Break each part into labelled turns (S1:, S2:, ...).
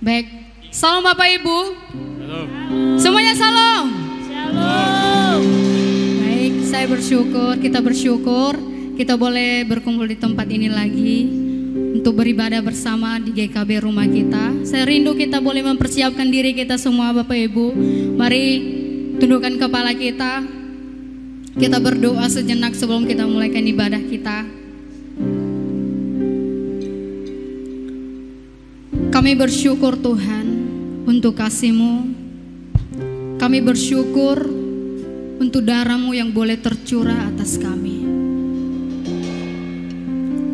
S1: Baik, salam Bapak Ibu.
S2: Shalom.
S1: Semuanya salam.
S3: Shalom.
S1: Baik, saya bersyukur, kita bersyukur kita boleh berkumpul di tempat ini lagi untuk beribadah bersama di GKB rumah kita. Saya rindu kita boleh mempersiapkan diri kita semua Bapak Ibu. Mari tundukkan kepala kita. Kita berdoa sejenak sebelum kita mulaikan ibadah kita. Kami bersyukur Tuhan untuk kasih-Mu. Kami bersyukur untuk darah-Mu yang boleh tercurah atas kami.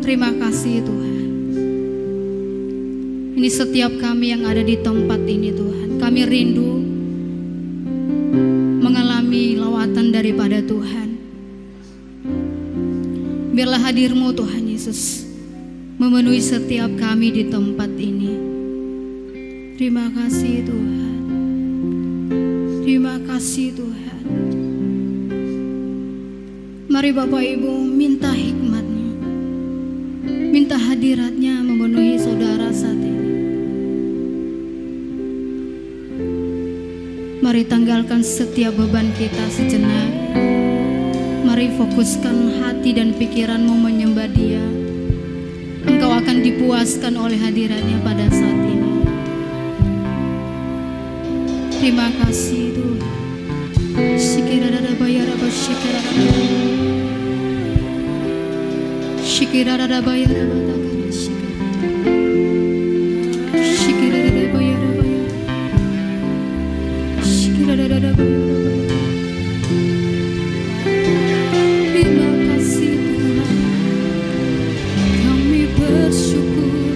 S1: Terima kasih Tuhan. Ini setiap kami yang ada di tempat ini Tuhan. Kami rindu mengalami lawatan daripada Tuhan. Biarlah hadir-Mu Tuhan Yesus memenuhi setiap kami di tempat ini. Terima kasih Tuhan. Terima kasih Tuhan. Mari Bapak Ibu minta hikmat-Nya. Minta hadirat-Nya memenuhi saudara saat ini. Mari tanggalkan setiap beban kita sejenak. Mari fokuskan hati dan pikiran-Mu menyembah Dia. Engkau akan dipuaskan oleh hadirat-Nya pada saat ini. Terima kasih Tuhan. Shikirada bayara bashikirada. Shikirada bayara batakara shikirada bayara bayara. Shikirada bayara. Terima kasih Tuhan. Kami bersyukur.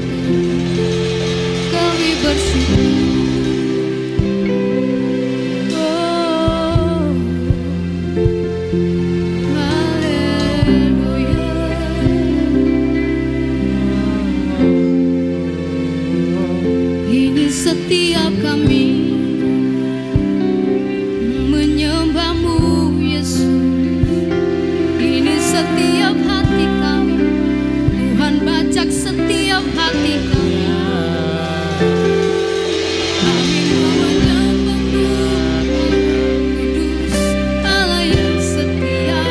S1: Kami bersyukur. Setiap kami menyembah-Mu Yesus. Ini setiap hati kami. Tuhan bacak setiap hati kami. Kami menyembah-Mu Kudus Allah yang setia.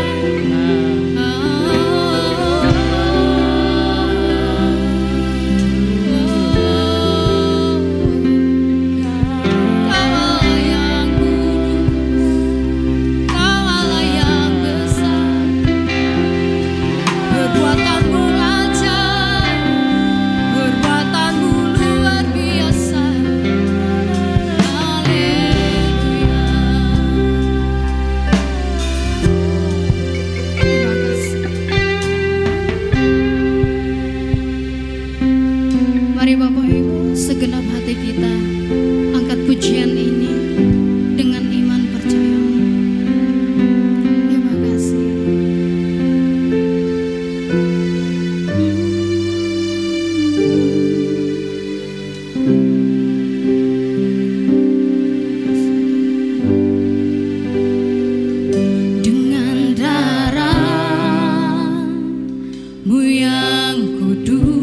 S1: Mari Bapak Ibu, segenap hati kita angkat pujian ini dengan iman percaya. Terima kasih. Dengan darah-Mu yang kudus,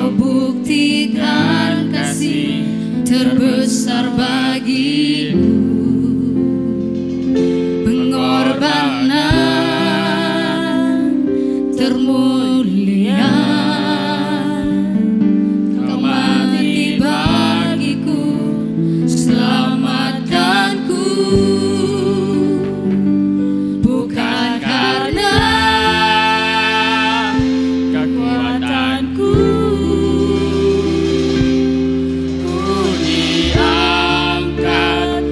S1: buktikan kasih terbesar bagiku. Pengorbanan termulia, Kau mati bagiku, selamatkanku. Bukan karena
S2: Kekuatanku,
S1: diangkat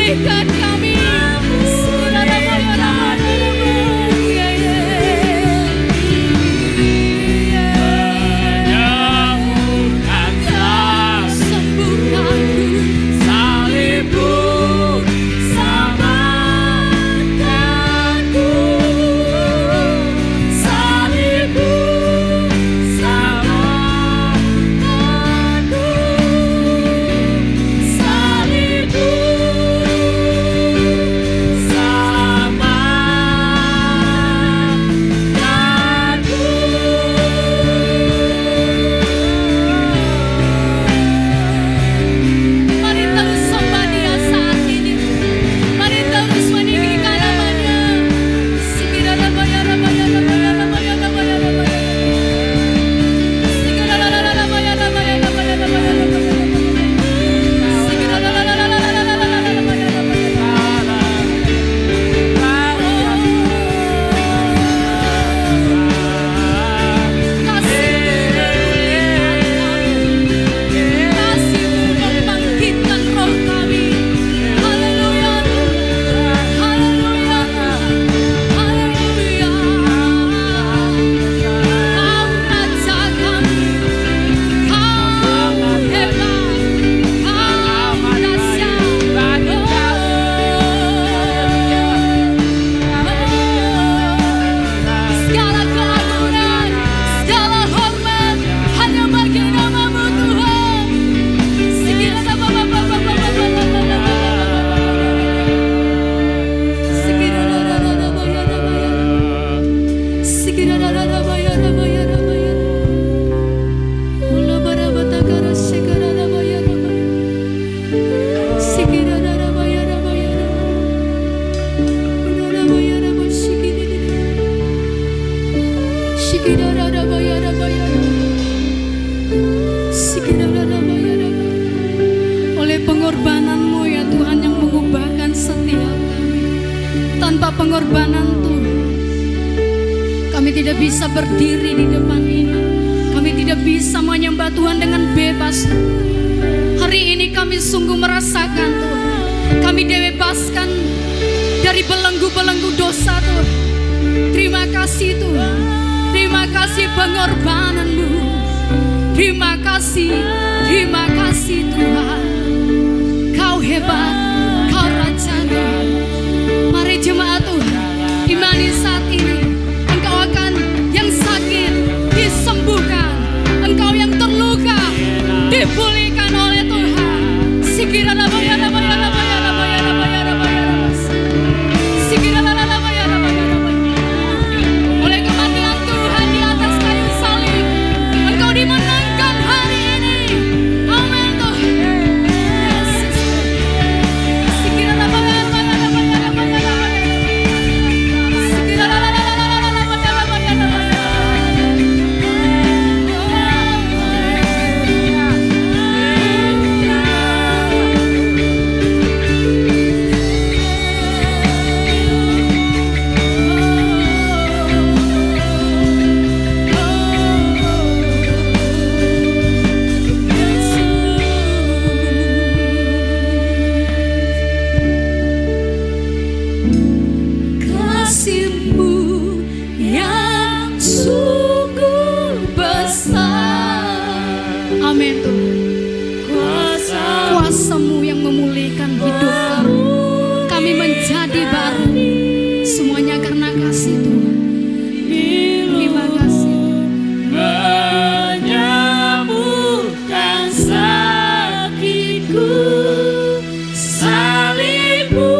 S1: pulihkan kami. Oleh pengorbanan-Mu ya Tuhan yang mengubahkan setiap kami. Tanpa pengorbanan Tuhan, kami tidak bisa berdiri di depan ini. Kami tidak bisa menyembah Tuhan dengan bebas. Hari ini kami sungguh merasakan Tuhan, kami dibebaskan dari belenggu-belenggu dosa Tuhan. Terima kasih Tuhan, terima kasih pengorbanan-Mu. Terima kasih Tuhan. Kau hebat, Kau Raja Tuhan. Mari jemaat Tuhan, imani saat ini Engkau akan yang sakit disembuhkan, Engkau yang terluka dipulihkan oleh Tuhan. Oleh kematian Tuhan di atas kayu salib, Engkau dimenangkan hari ini. Amin Tuhan. Amin Tuhan. Kuasa-Mu yang memulihkan hidup kami. Kami menjadi baru. Semuanya karena kasih Tuhan. Terima kasih.
S3: Menyembuhkan sakitku, salib-Mu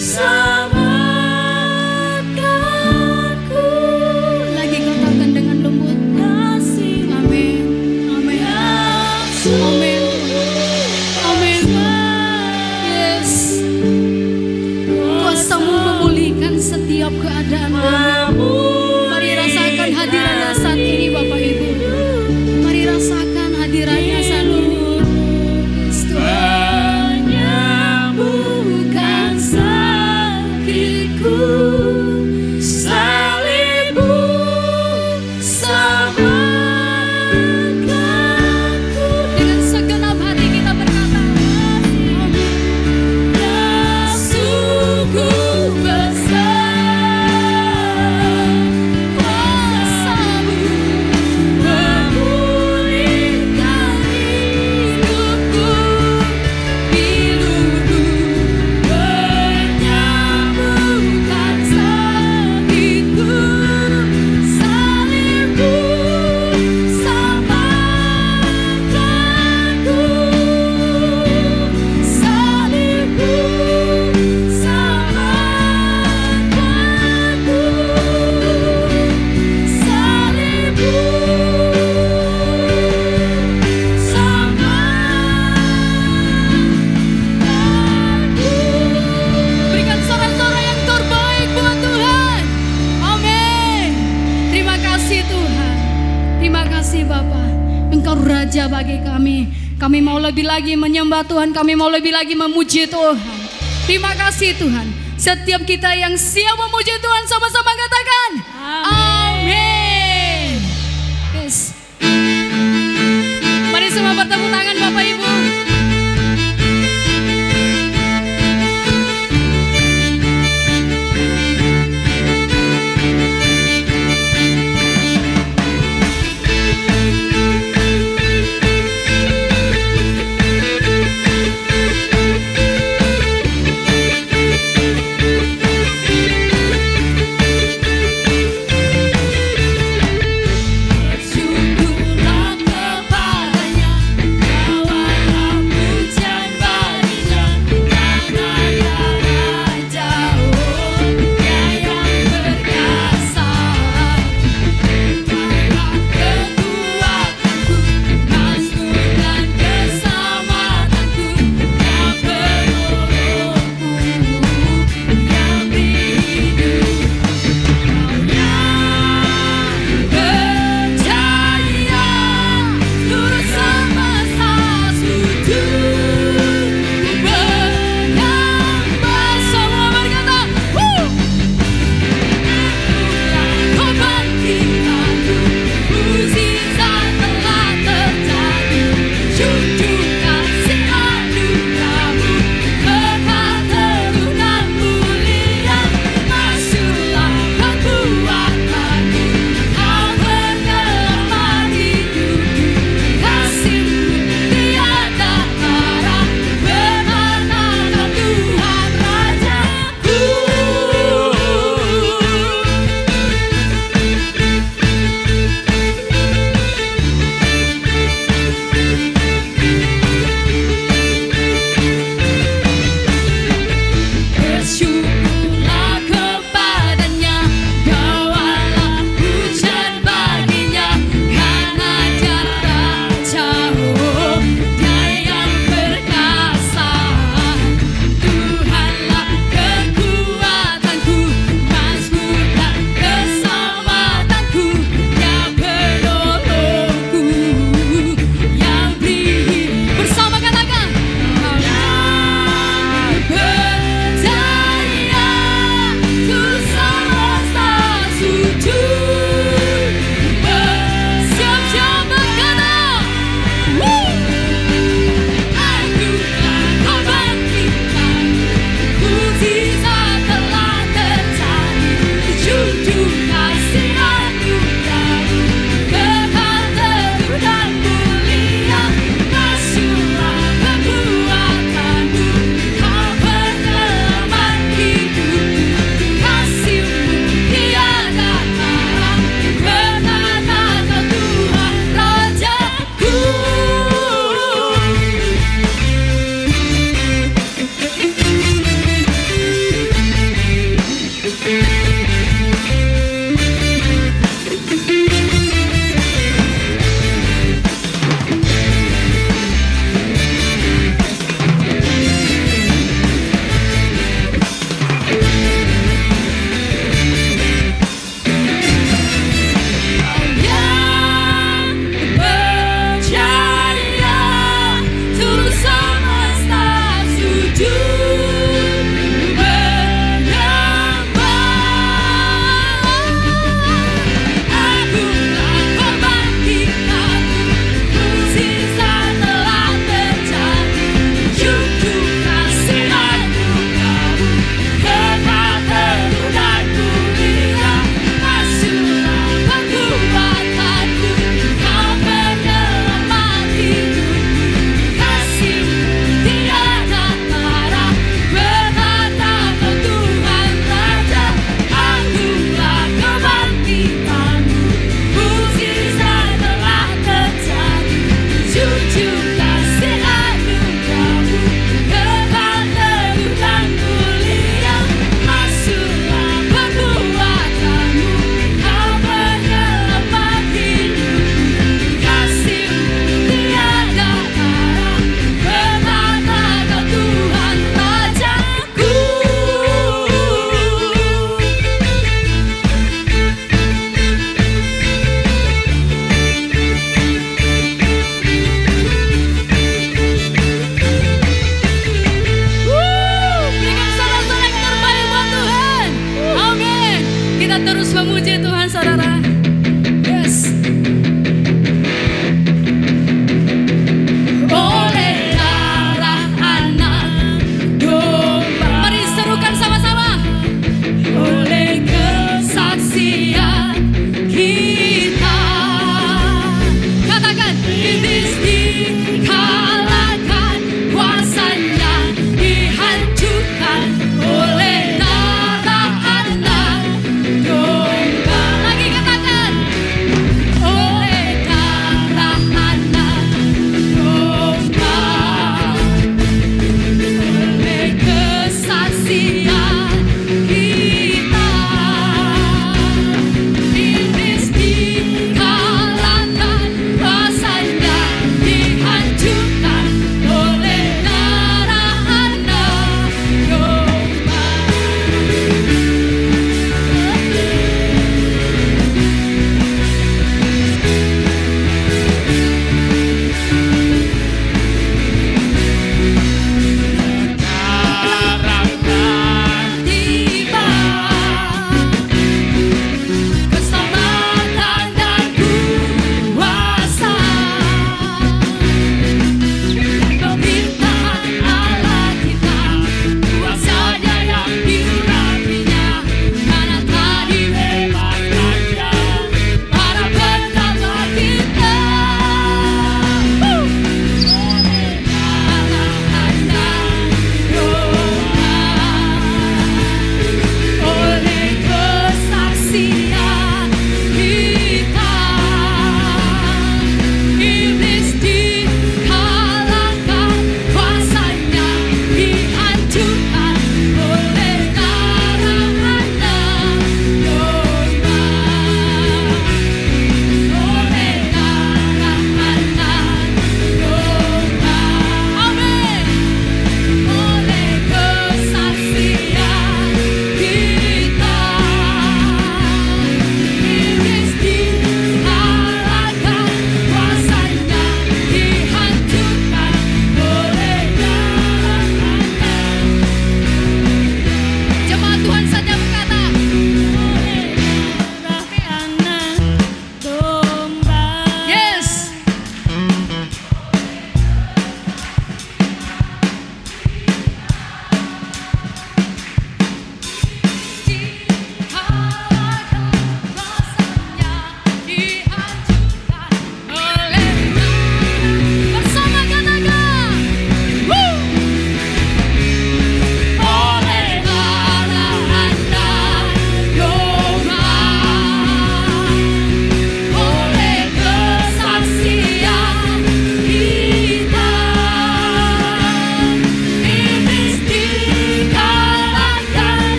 S3: selamatkanku.
S1: Lagi katakan dengan lembut. Amin. Amin. Amin. Amin. Yes. Kuasa-Mu memulihkan setiap keadaan kami. Mari rasakan hadirannya saat ini Bapak Ibu. Mari rasakan hadirannya saat ini. Yes, Tuhan.
S3: Menyembuhkan sakitku, salib-Mu selamatkanku.
S1: Dengan segenap hati kita berkata, kami. Kami mau lebih lagi menyembah Tuhan, kami mau lebih lagi memuji Tuhan. Terima kasih Tuhan. Setiap kita yang siap memuji Tuhan sama-sama katakan amin. Yes. Mari semua bertepuk tangan Bapak Ibu.
S3: Bersyukurlah kepadanya,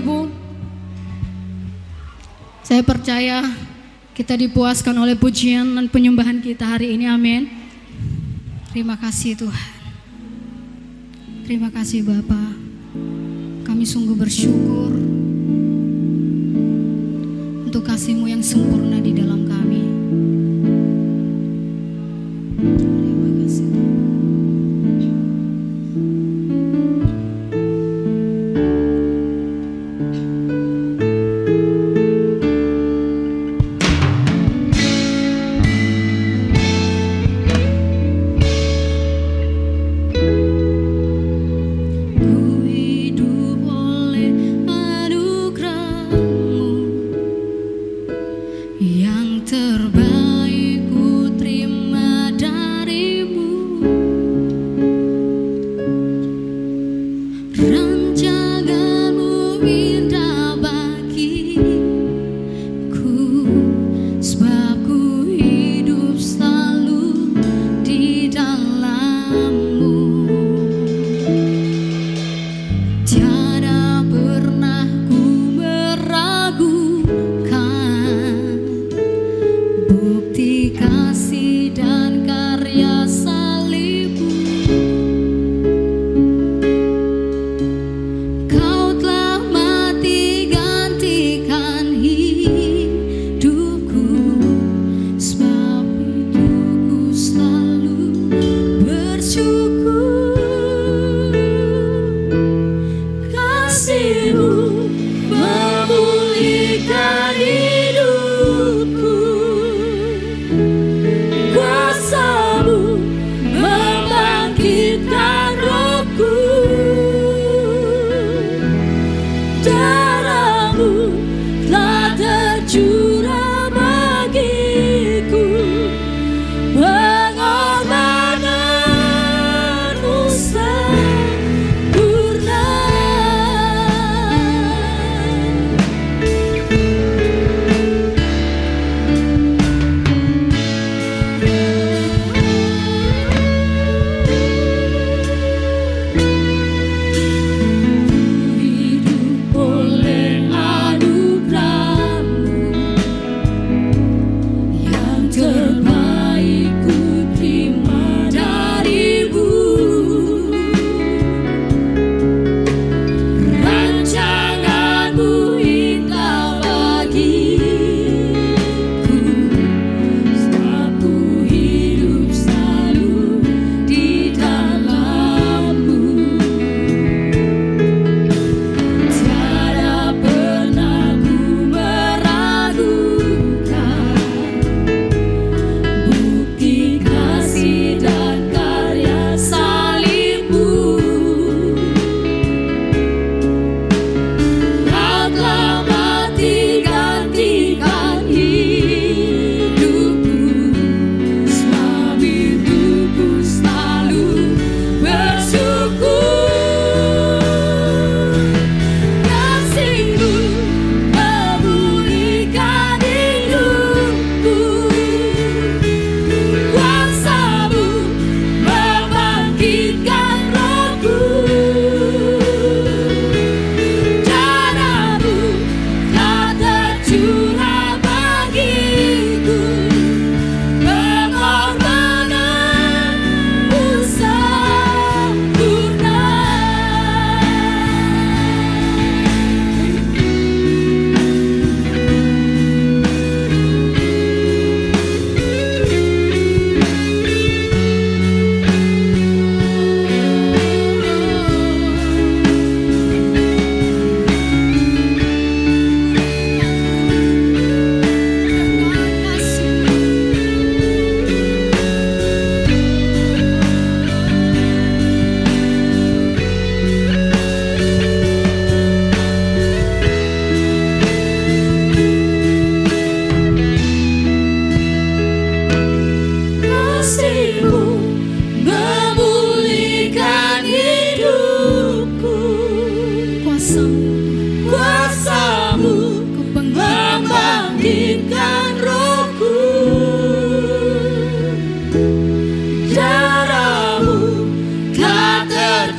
S1: Ibu. Saya percaya kita dipuaskan oleh pujian dan penyembahan kita hari ini, amin. Terima kasih Tuhan. Terima kasih Bapa. Kami sungguh bersyukur untuk kasih-Mu yang sempurna di dalam kami. Terima kasih Tuhan.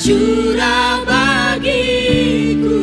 S3: curah bagiku,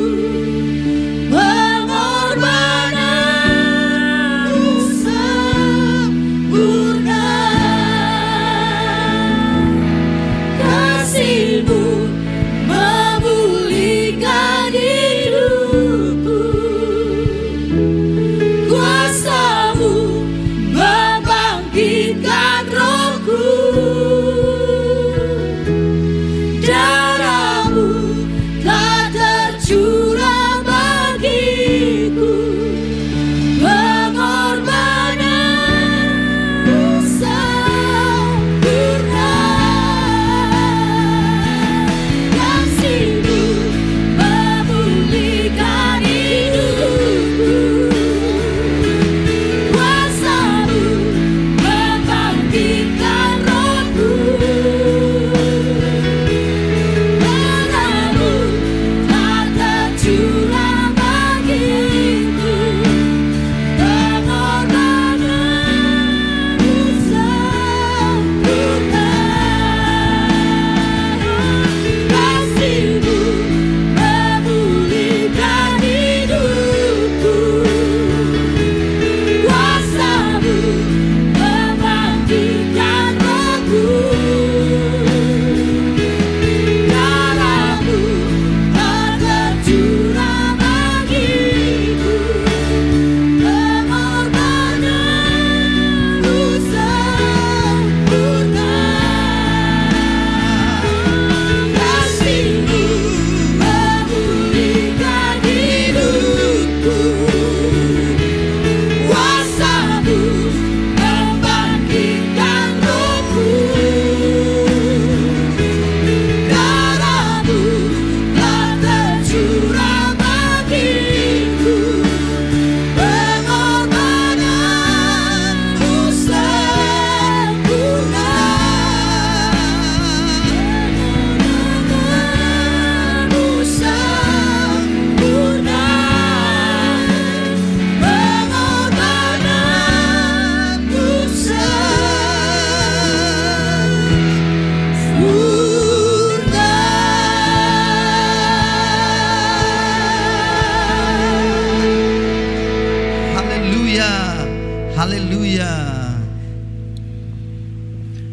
S4: Haleluya.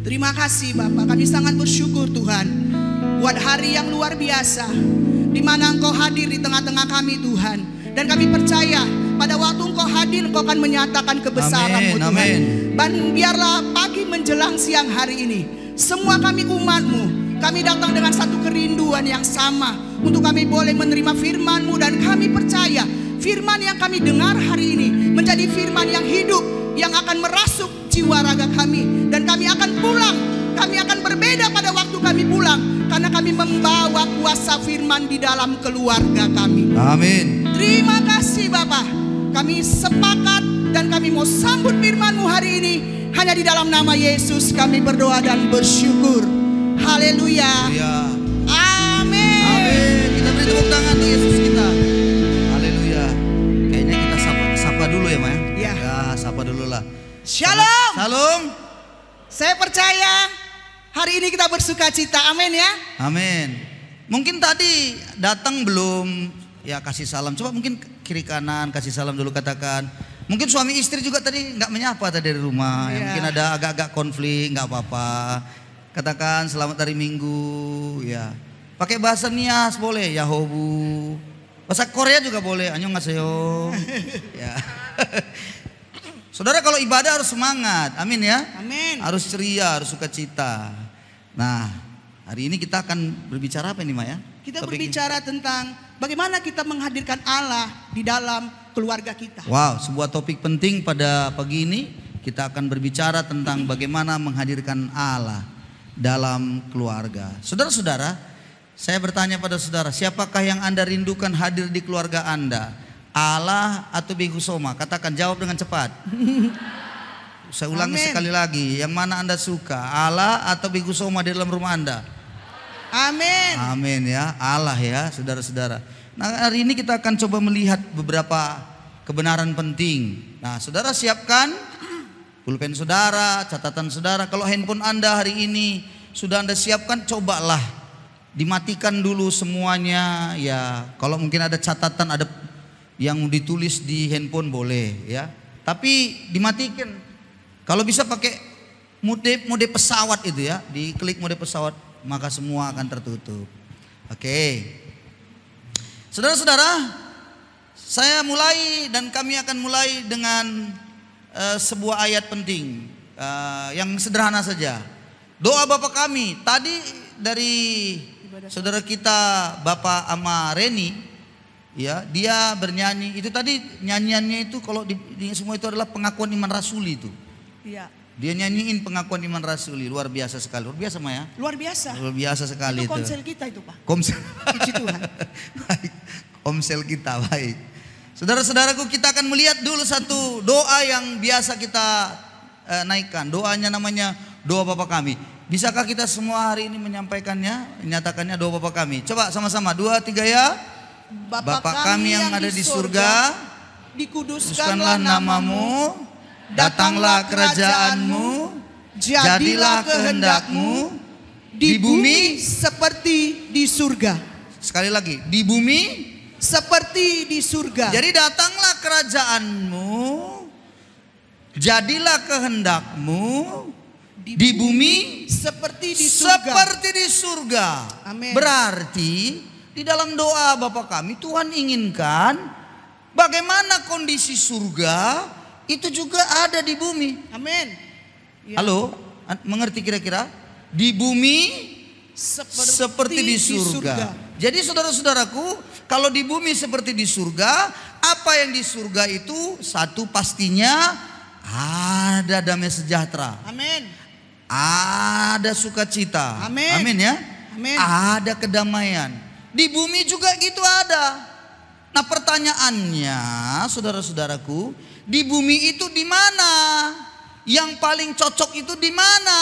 S5: Terima kasih Bapak, kami sangat bersyukur Tuhan buat hari yang luar biasa di mana Engkau hadir di tengah-tengah kami Tuhan. Dan kami percaya pada waktu Engkau hadir Engkau akan menyatakan kebesaran-Mu Tuhan.
S4: Amin.
S5: Dan biarlah pagi menjelang siang hari ini semua kami umat-Mu, kami datang dengan satu kerinduan yang sama untuk kami boleh menerima firman-Mu. Dan kami percaya firman yang kami dengar hari ini menjadi firman yang hidup, yang akan merasuk jiwa raga kami. Dan kami akan pulang, kami akan berbeda pada waktu kami pulang, karena kami membawa kuasa firman di dalam keluarga kami.
S4: Amin.
S5: Terima kasih Bapak, kami sepakat dan kami mau sambut firman-Mu hari ini. Hanya di dalam nama Yesus kami berdoa dan bersyukur. Haleluya.
S4: Haleluya.
S5: Amin.
S4: Amin. Kita beri tepuk tangan untuk Yesus kita. Haleluya. Kayaknya kita sapa dulu ya, Maya.
S5: Ya.
S4: Ya, sapa dulu lah.
S5: Shalom.
S4: Shalom.
S5: Saya percaya hari ini kita bersuka cita. Amin ya.
S4: Amin. Mungkin tadi datang belum ya kasih salam. Coba mungkin kiri kanan kasih salam dulu, katakan. Mungkin suami istri juga tadi nggak menyapa tadi dari rumah. Ya,
S5: Iya.
S4: mungkin ada agak-agak konflik, nggak apa-apa. Katakan selamat hari Minggu ya. Pakai bahasa Nias boleh, Yahobu. Bahasa Korea juga boleh, annyeonghaseyo. Ya. Saudara, kalau ibadah harus semangat. Amin ya.
S5: Amin.
S4: Harus ceria, harus sukacita. Nah, hari ini kita akan berbicara apa ini, Maya?
S5: Kita
S4: Topik
S5: berbicara tentang bagaimana kita menghadirkan Allah di dalam keluarga kita.
S4: Wow, sebuah topik penting pada pagi ini. Kita akan berbicara tentang bagaimana menghadirkan Allah dalam keluarga. Saudara-saudara, saya bertanya pada saudara, siapakah yang Anda rindukan hadir di keluarga Anda? Allah atau Bigusoma? Katakan, jawab dengan cepat. Saya ulangi
S5: Amin.
S4: sekali lagi, yang mana Anda suka? Allah atau Bigusoma di dalam rumah Anda?
S5: Amin.
S4: Amin ya, Allah ya, saudara-saudara. Nah, hari ini kita akan coba melihat beberapa kebenaran penting. Nah, saudara siapkan pulpen saudara, catatan saudara. Kalau handphone Anda hari ini sudah Anda siapkan, cobalah dimatikan dulu semuanya ya. Kalau mungkin ada catatan, ada yang ditulis di handphone boleh ya. Tapi dimatikan. Kalau bisa pakai mode pesawat itu ya, diklik mode pesawat, maka semua akan tertutup. Oke. Saudara-saudara, saya mulai dan kami akan mulai dengan sebuah ayat penting yang sederhana saja. Doa Bapa kami. Tadi dari saudara kita Bapak Ama Reni, ya, dia bernyanyi. Itu tadi nyanyiannya itu kalau di semua itu adalah pengakuan iman rasuli itu.
S5: Iya.
S4: Dia nyanyiin pengakuan iman rasuli, luar biasa sekali. Luar biasa Maya?
S5: Luar biasa.
S4: Luar biasa sekali
S5: Itu
S4: itu.
S5: konsel kita itu Pak.
S4: Komsel.
S5: Puji Tuhan.
S4: Baik. Komsel kita, baik. Saudara-saudaraku, kita akan melihat dulu satu doa yang biasa kita naikkan. Doanya namanya doa Bapa kami. Bisakah kita semua hari ini menyampaikannya, menyatakannya doa Bapa kami? Coba sama-sama, 2, 3 ya. Bapa kami yang ada di surga,
S5: dikuduskanlah
S4: kuduskanlah namamu, datanglah kerajaanmu, jadilah kehendakmu
S5: di bumi seperti di surga.
S4: Sekali lagi, di bumi
S5: Seperti di surga.
S4: jadi datanglah kerajaanmu, jadilah kehendakmu di bumi
S5: seperti di surga.
S4: seperti di surga.
S5: Amin.
S4: Berarti di dalam doa Bapa kami Tuhan inginkan bagaimana kondisi surga itu juga ada di bumi.
S5: Amin. Ya.
S4: Halo, mengerti kira-kira? Di bumi seperti di surga. Jadi saudara-saudaraku, kalau di bumi seperti di surga, apa yang di surga itu satu pastinya ada damai sejahtera.
S5: Amin.
S4: Ada sukacita.
S5: Amin.
S4: Amin ya.
S5: Amin.
S4: Ada kedamaian. Di bumi juga gitu ada. Nah, pertanyaannya, saudara-saudaraku, di bumi itu di mana? Yang paling cocok itu di mana?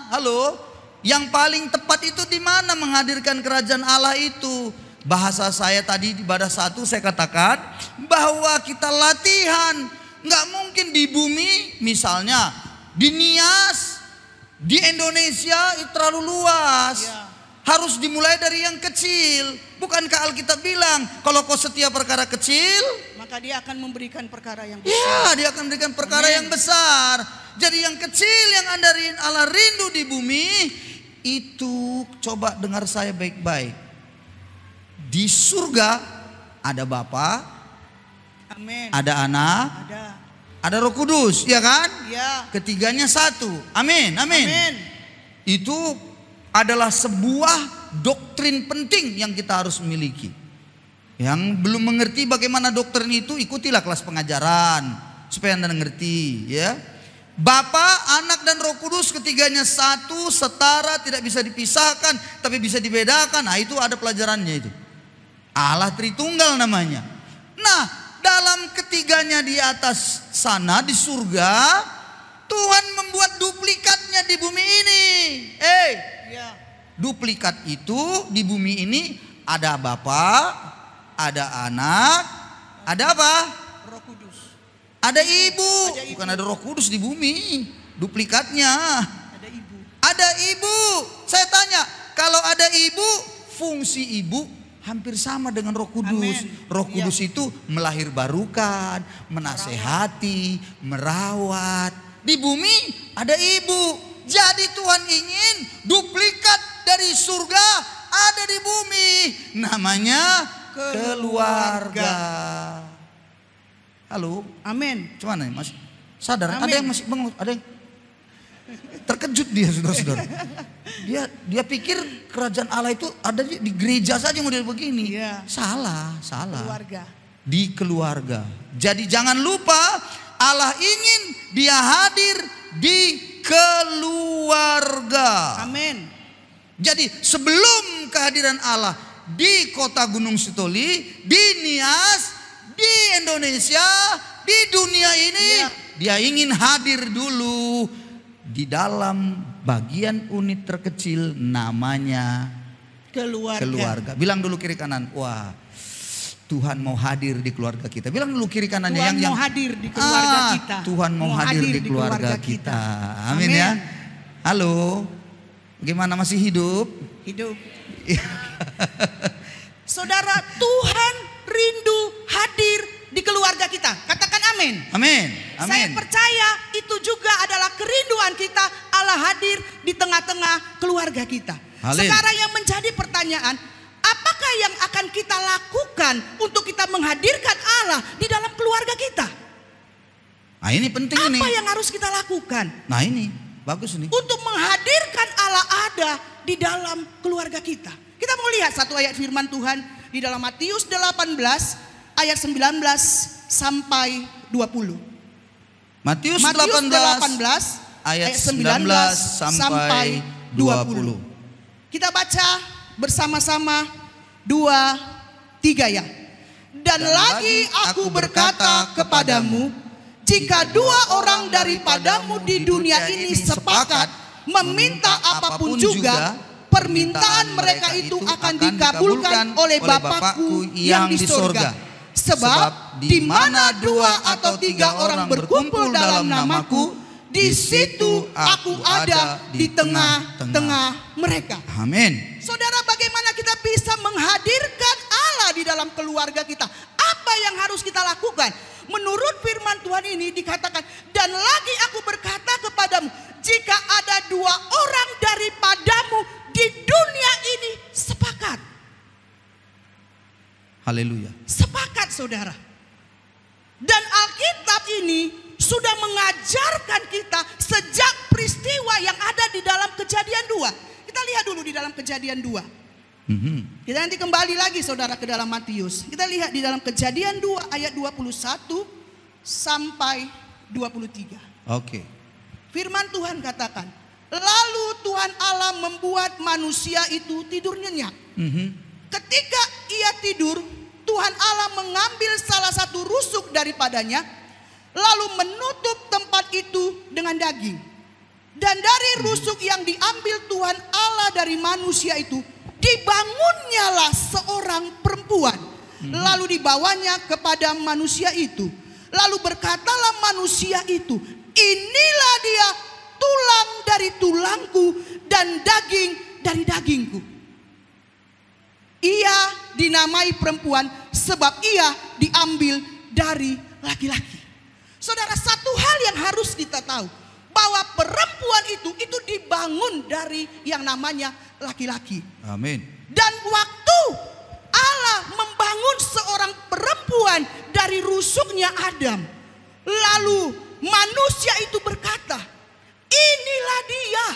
S4: Halo? Yang paling tepat itu di mana menghadirkan kerajaan Allah itu? Bahasa saya tadi di ibadah 1 saya katakan bahwa kita latihan. Nggak mungkin di bumi, misalnya di Nias, di Indonesia itu terlalu luas.
S5: Ya.
S4: harus dimulai dari yang kecil. Bukankah Alkitab bilang kalau kau setia perkara kecil,
S5: maka dia akan memberikan perkara yang besar.
S4: ya dia akan memberikan perkara yang besar. Jadi yang kecil yang Allah rindu di bumi itu, coba dengar saya baik-baik. Di surga ada Bapa,
S5: Amin.
S4: ada Anak, ada Roh Kudus, ya kan?
S5: Ya.
S4: Ketiganya satu. Amin, amin.
S5: Amin.
S4: Itu adalah sebuah doktrin penting yang kita harus miliki. Yang belum mengerti bagaimana doktrin itu, ikutilah kelas pengajaran supaya Anda mengerti, ya. Bapa, Anak dan Roh Kudus ketiganya satu, setara, tidak bisa dipisahkan, tapi bisa dibedakan. Nah, itu ada pelajarannya itu. Allah Tritunggal namanya. Nah, dalam ketiganya di atas sana di surga, Tuhan membuat duplikatnya di bumi ini.
S5: Ya.
S4: Duplikat itu di bumi ini ada Bapa, ada Anak, ada apa?
S5: Roh Kudus.
S4: Ada Ibu.
S5: Ada Ibu.
S4: Bukan ada Roh Kudus di bumi. Duplikatnya.
S5: Ada Ibu.
S4: Ada Ibu. Saya tanya, kalau ada Ibu, fungsi Ibu hampir sama dengan Roh Kudus.
S5: Amin.
S4: Roh
S5: Iya.
S4: Kudus itu melahirbarukan, menasehati, merawat. Di bumi ada Ibu. Jadi Tuhan ingin duplikat dari surga ada di bumi. Namanya keluarga. Halo,
S5: Amin.
S4: cuman nih masih sadar?
S5: Amin.
S4: Ada yang masih bengong, ada yang terkejut dia, saudara-saudara. Dia pikir kerajaan Allah itu ada di gereja saja model begini.
S5: Iya.
S4: Salah.
S5: Keluarga.
S4: Di keluarga. Jadi jangan lupa Allah ingin dia hadir di keluarga.
S5: Amin.
S4: Jadi sebelum kehadiran Allah di kota Gunung Sitoli, di Nias, di Indonesia, di dunia ini,
S5: Iya.
S4: dia ingin hadir dulu di dalam bagian unit terkecil namanya keluarga. Bilang dulu kiri kanan, wah Tuhan mau hadir di keluarga kita. Bilang dulu kiri kanannya
S5: Tuhan
S4: yang
S5: mau hadir di keluarga kita.
S4: Tuhan mau hadir di keluarga kita. Amin ya. Halo, gimana masih hidup?
S5: Hidup. Saudara, Tuhan rindu hadir di keluarga kita. Katakan amin.
S4: Amin.
S5: Saya
S4: Amin.
S5: percaya itu juga adalah kerinduan kita, Allah hadir di tengah-tengah keluarga kita.
S4: Halil.
S5: Sekarang yang menjadi pertanyaan, apakah yang akan kita lakukan untuk kita menghadirkan Allah di dalam keluarga kita?
S4: Nah ini penting
S5: Apa
S4: nih.
S5: yang harus kita lakukan
S4: Nah ini bagus nih.
S5: untuk menghadirkan Allah ada di dalam keluarga kita? Kita mau lihat satu ayat firman Tuhan di dalam Matius 18 ayat 19 sampai 20.
S4: Matius 18
S5: Matius 18
S4: ayat 19 sampai 20.
S5: Kita baca bersama-sama 2-3 ya. Dan lagi aku berkata kepadamu, jika dua orang daripadamu di dunia ini sepakat meminta apapun juga, permintaan mereka itu akan dikabulkan oleh Bapakku yang di sorga. Sebab di mana dua atau tiga orang berkumpul dalam namaku, di situ aku ada di tengah-tengah mereka.
S4: Amin.
S5: Saudara, bagaimana kita bisa menghadirkan Allah di dalam keluarga kita? Apa yang harus kita lakukan? Menurut firman Tuhan ini dikatakan, dan lagi aku berkata kepadamu, jika ada dua orang daripadamu di dunia ini sepakat.
S4: Haleluya.
S5: Sepakat, saudara. Dan Alkitab ini sudah mengajarkan kita sejak peristiwa yang ada di dalam Kejadian 2. Kita lihat dulu di dalam Kejadian 2. Kita nanti kembali lagi saudara ke dalam Matius. Kita lihat di dalam Kejadian 2 ayat 21 sampai 23.
S4: Oke.
S5: Firman Tuhan katakan, lalu Tuhan Allah membuat manusia itu tidur nyenyak. Ketika ia tidur, Tuhan Allah mengambil salah satu rusuk daripadanya, lalu menutup tempat itu dengan daging. Dan dari rusuk yang diambil Tuhan Allah dari manusia itu, dibangunnyalah seorang perempuan. Lalu dibawanya kepada manusia itu. Lalu berkatalah manusia itu, inilah dia, tulang dari tulangku dan daging dari dagingku. Ia dinamai perempuan sebab ia diambil dari laki-laki. Saudara, satu hal yang harus kita tahu, bahwa perempuan itu dibangun dari yang namanya laki-laki.
S4: Amin.
S5: Dan waktu Allah membangun seorang perempuan dari rusuknya Adam, lalu manusia itu berkata, inilah dia,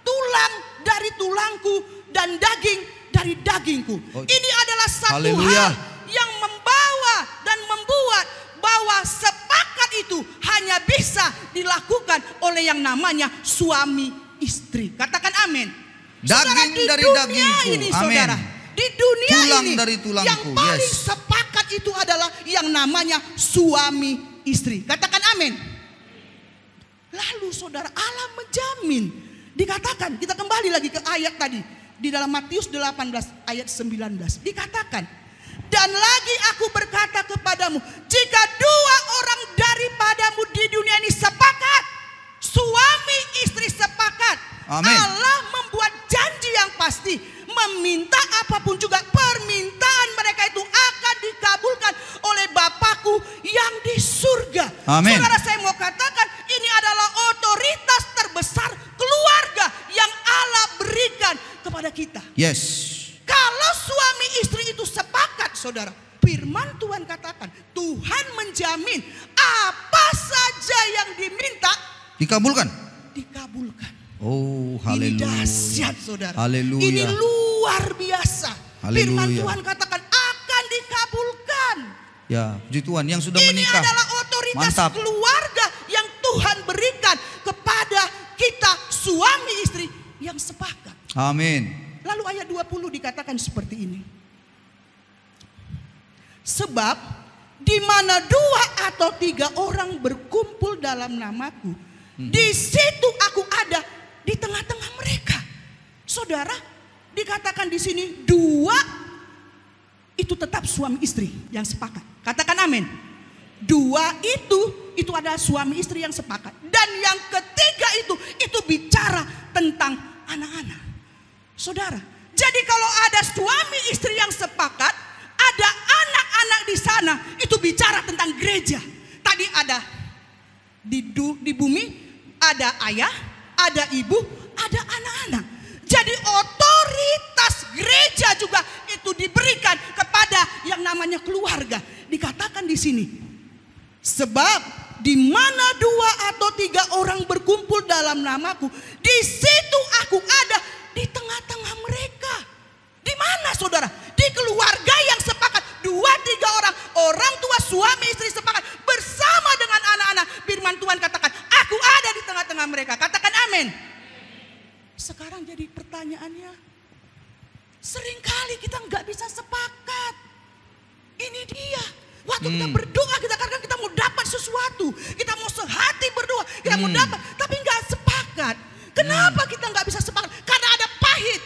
S5: tulang dari tulangku dan daging dari dagingku. Ini adalah satu hal yang membawa dan membuat bahwa sepakat itu hanya bisa dilakukan oleh yang namanya suami istri. Katakan amin.
S4: Daging
S5: Saudara,
S4: dari
S5: dunia
S4: dagingku.
S5: ini,
S4: Amin.
S5: saudara, di dunia
S4: Tulang
S5: ini
S4: dari tulangku.
S5: yang paling
S4: Yes.
S5: sepakat itu adalah yang namanya suami istri. Katakan amin. Lalu saudara, Allah menjamin. Dikatakan, kita kembali lagi ke ayat tadi. Di dalam Matius 18 ayat 19. Dikatakan, dan lagi aku berkata kepadamu, jika dua orang daripadamu di dunia ini sepakat, suami istri sepakat,
S4: Amin.
S5: Allah membuat janji yang pasti, meminta apapun juga permintaan mereka itu akan dikabulkan oleh Bapakku yang di surga.
S4: Amin.
S5: Saudara, saya mau katakan ini adalah otoritas terbesar keluarga yang Allah berikan kepada kita.
S4: Yes.
S5: Kalau suami istri itu sepakat, saudara, firman Tuhan katakan, Tuhan menjamin apa saja yang diminta
S4: Dikabulkan.
S5: dikabulkan.
S4: Oh,
S5: Ini
S4: haleluya.
S5: dahsyat, saudara.
S4: Haleluya.
S5: Ini luar biasa.
S4: Haleluya.
S5: Firman Tuhan katakan akan dikabulkan.
S4: Ya, puji Tuhan yang sudah
S5: Ini
S4: menikah.
S5: adalah otoritas
S4: Mantap.
S5: keluarga yang Tuhan berikan kepada kita suami istri yang sepakat.
S4: Amin.
S5: Lalu ayat 20 dikatakan seperti ini. Sebab di mana 2 atau 3 orang berkumpul dalam namaku, di situ aku ada di tengah-tengah mereka. Saudara, dikatakan di sini 2 itu tetap suami istri yang sepakat. Katakan amin. 2 itu adalah suami istri yang sepakat. Dan yang ketiga itu bicara tentang anak-anak. Saudara, jadi kalau ada suami istri yang sepakat, ada anak-anak di sana, itu bicara tentang gereja. Tadi ada di bumi, ada ayah, ada ibu, ada anak-anak. Jadi otoritas gereja juga itu diberikan kepada yang namanya keluarga. Dikatakan di sini, sebab di mana 2 atau 3 orang berkumpul dalam namaku, di situ aku ada di tengah-tengah mereka. Di mana, saudara? Di keluarga yang sepakat, 2-3 orang tua suami istri sepakat bersama dengan anak-anak. Firman Tuhan katakan, aku ada di tengah-tengah mereka. Katakan amin. Sekarang jadi pertanyaannya, seringkali kita nggak bisa sepakat. Ini dia. Waktu kita berdoa, kita katakan kita mau dapat sesuatu, kita mau sehati berdoa, kita mau dapat, tapi nggak sepakat. Kenapa kita nggak bisa sepakat? Karena ada pahit,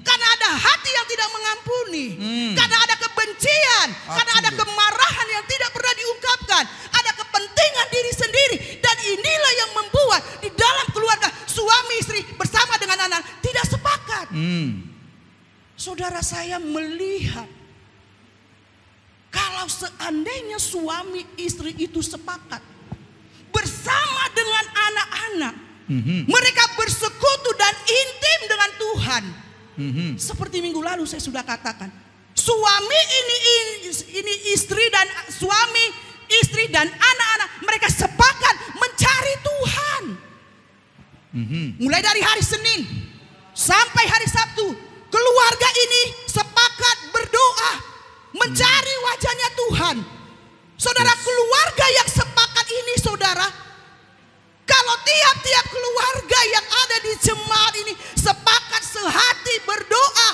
S5: karena ada hati yang tidak mengampuni, karena ada kebencian, karena ada kemarahan yang tidak pernah diungkapkan, ada kepentingan diri sendiri, dan inilah yang membuat di dalam keluarga suami istri bersama dengan anak tidak sepakat. Saudara, saya melihat kalau seandainya suami istri itu sepakat bersama dengan anak-anak, mereka bersekutu dan intim dengan Tuhan. Seperti minggu lalu saya sudah katakan, suami ini istri dan suami istri dan anak-anak, mereka sepakat mencari Tuhan. Mulai dari hari Senin sampai hari Sabtu, keluarga ini sepakat berdoa mencari wajahnya Tuhan. Saudara, keluarga yang sepakat ini, saudara, kalau tiap-tiap keluarga yang ada di jemaat ini sepakat sehati berdoa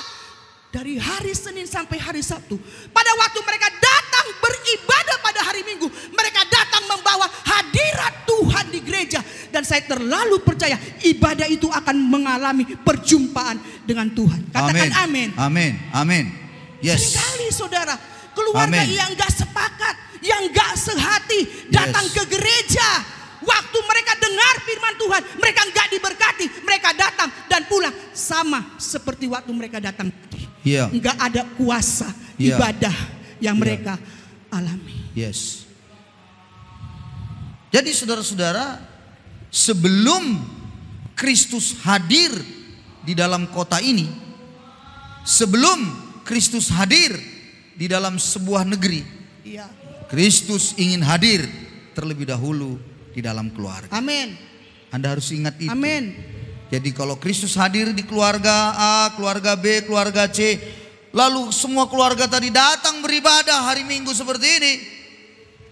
S5: dari hari Senin sampai hari Sabtu, pada waktu mereka datang beribadah pada hari Minggu, mereka datang membawa hadirat Tuhan di gereja. Dan saya terlalu percaya ibadah itu akan mengalami perjumpaan dengan Tuhan. Katakan amin.
S4: Amin. Amin. Yes.
S5: Seringkali, saudara, keluarga yang gak sepakat, yang gak sehati datang ke gereja. Waktu mereka dengar firman Tuhan, mereka gak diberkati, mereka datang dan pulang sama seperti waktu mereka datang tadi.
S4: Iya.
S5: Enggak ada kuasa
S4: Iya.
S5: ibadah yang
S4: Iya.
S5: mereka alami.
S4: Yes. Jadi saudara-saudara, sebelum Kristus hadir di dalam kota ini, sebelum Kristus hadir di dalam sebuah negeri,
S5: Iya.
S4: Kristus ingin hadir terlebih dahulu di dalam keluarga.
S5: Amin.
S4: Anda harus ingat itu.
S5: Amin.
S4: Jadi kalau Kristus hadir di keluarga A, keluarga B, keluarga C, lalu semua keluarga tadi datang beribadah hari Minggu seperti ini,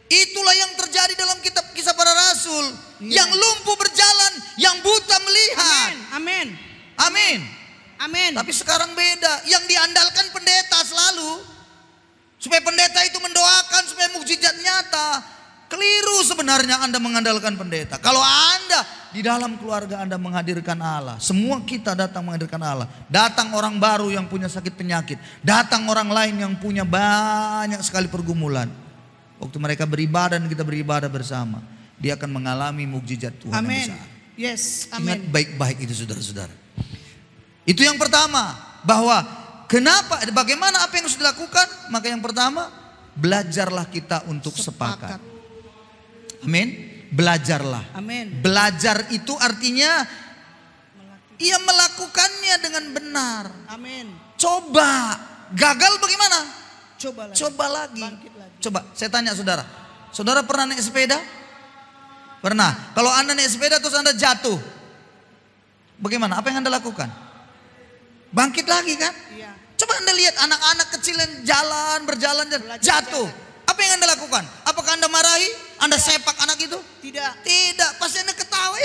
S4: itulah yang terjadi dalam kitab Kisah Para Rasul.
S5: Iya.
S4: Yang lumpuh berjalan, yang buta melihat.
S5: Amin.
S4: Amin.
S5: Amin.
S4: Tapi sekarang beda. Yang diandalkan pendeta selalu, supaya pendeta itu mendoakan supaya mukjizat nyata. Keliru sebenarnya Anda mengandalkan pendeta. Kalau Anda di dalam keluarga Anda menghadirkan Allah, semua kita datang menghadirkan Allah. Datang orang baru yang punya sakit penyakit, datang orang lain yang punya banyak sekali pergumulan. Waktu mereka beribadah dan kita beribadah bersama, dia akan mengalami mukjizat Tuhan yang
S5: Amin.
S4: besar.
S5: Yes.
S4: Ingat
S5: Amin.
S4: baik-baik itu saudara-saudara. Itu yang pertama, bahwa kenapa, bagaimana apa yang harus dilakukan? Maka yang pertama, belajarlah kita untuk sepakat. Amin. Belajarlah.
S5: Amin.
S4: Belajar itu artinya ia melakukannya dengan benar.
S5: Amin.
S4: Coba, gagal bagaimana?
S5: Coba lagi.
S4: Coba lagi.
S5: Bangkit lagi.
S4: Coba, saya tanya saudara. Saudara pernah naik sepeda? Pernah. Kalau Anda naik sepeda terus Anda jatuh, bagaimana? Apa yang Anda lakukan? Bangkit lagi kan?
S5: Iya.
S4: Coba Anda lihat anak-anak kecil yang berjalan, jatuh. Apa yang Anda lakukan? Apakah Anda marahi? Anda sepak anak itu?
S5: Tidak.
S4: Tidak, pasti Anda ketawa.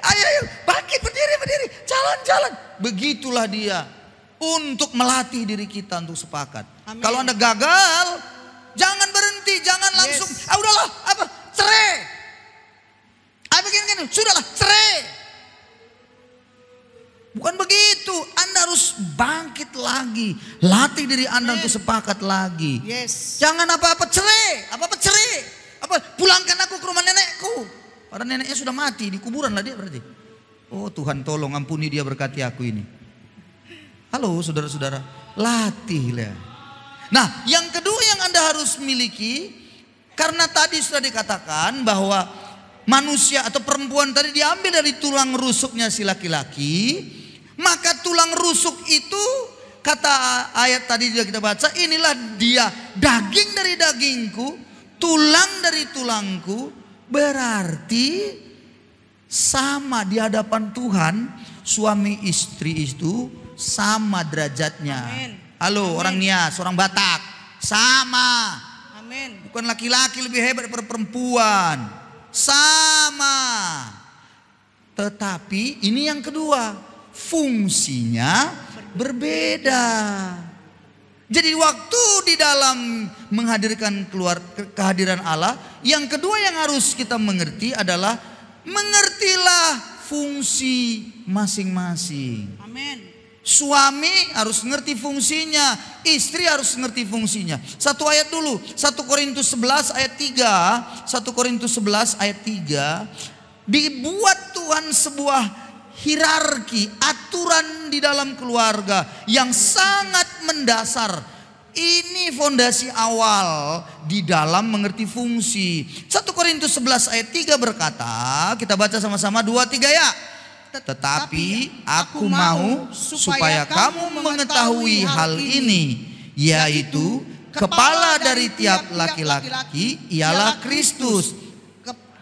S4: Ayo, bangkit, berdiri, jalan. Begitulah dia untuk melatih diri kita untuk sepakat.
S5: Amin.
S4: Kalau Anda gagal, jangan berhenti, jangan langsung, udahlah, cerai. Begini, sudahlah, cerai. Bukan begitu, Anda harus bangkit lagi, latih diri Anda untuk sepakat lagi.
S5: Yes.
S4: Jangan apa-apa cerai. Pulangkan aku ke rumah nenekku. Padahal neneknya sudah mati, di kuburan lah dia berarti. Oh Tuhan tolong ampuni dia, berkati aku ini. Halo saudara-saudara, latihlah. Nah yang kedua yang Anda harus miliki, karena tadi sudah dikatakan bahwa manusia atau perempuan tadi diambil dari tulang rusuknya si laki-laki. Maka tulang rusuk itu, kata ayat tadi juga kita baca, inilah dia, daging dari dagingku, tulang dari tulangku. Berarti sama di hadapan Tuhan, suami istri itu sama derajatnya.
S5: Amin.
S4: Halo.
S5: Amin.
S4: Orang Nias, orang Batak, sama.
S5: Amin.
S4: Bukan laki-laki lebih hebat daripada perempuan, sama. Tetapi ini yang kedua, fungsinya berbeda. Jadi waktu di dalam menghadirkan kehadiran Allah, yang kedua yang harus kita mengerti adalah mengertilah fungsi masing-masing.
S5: Amin.
S4: Suami harus ngerti fungsinya, istri harus ngerti fungsinya. Satu ayat dulu, 1 Korintus 11 ayat 3. 1 Korintus 11 ayat 3. Dibuat Tuhan sebuah hierarki, aturan di dalam keluarga yang sangat mendasar. Ini fondasi awal di dalam mengerti fungsi. 1 Korintus 11 ayat 3 berkata, kita baca sama-sama 2, 3 ya. Tetapi aku mau supaya kamu mengetahui hal ini, yaitu kepala dari tiap laki-laki ialah Kristus,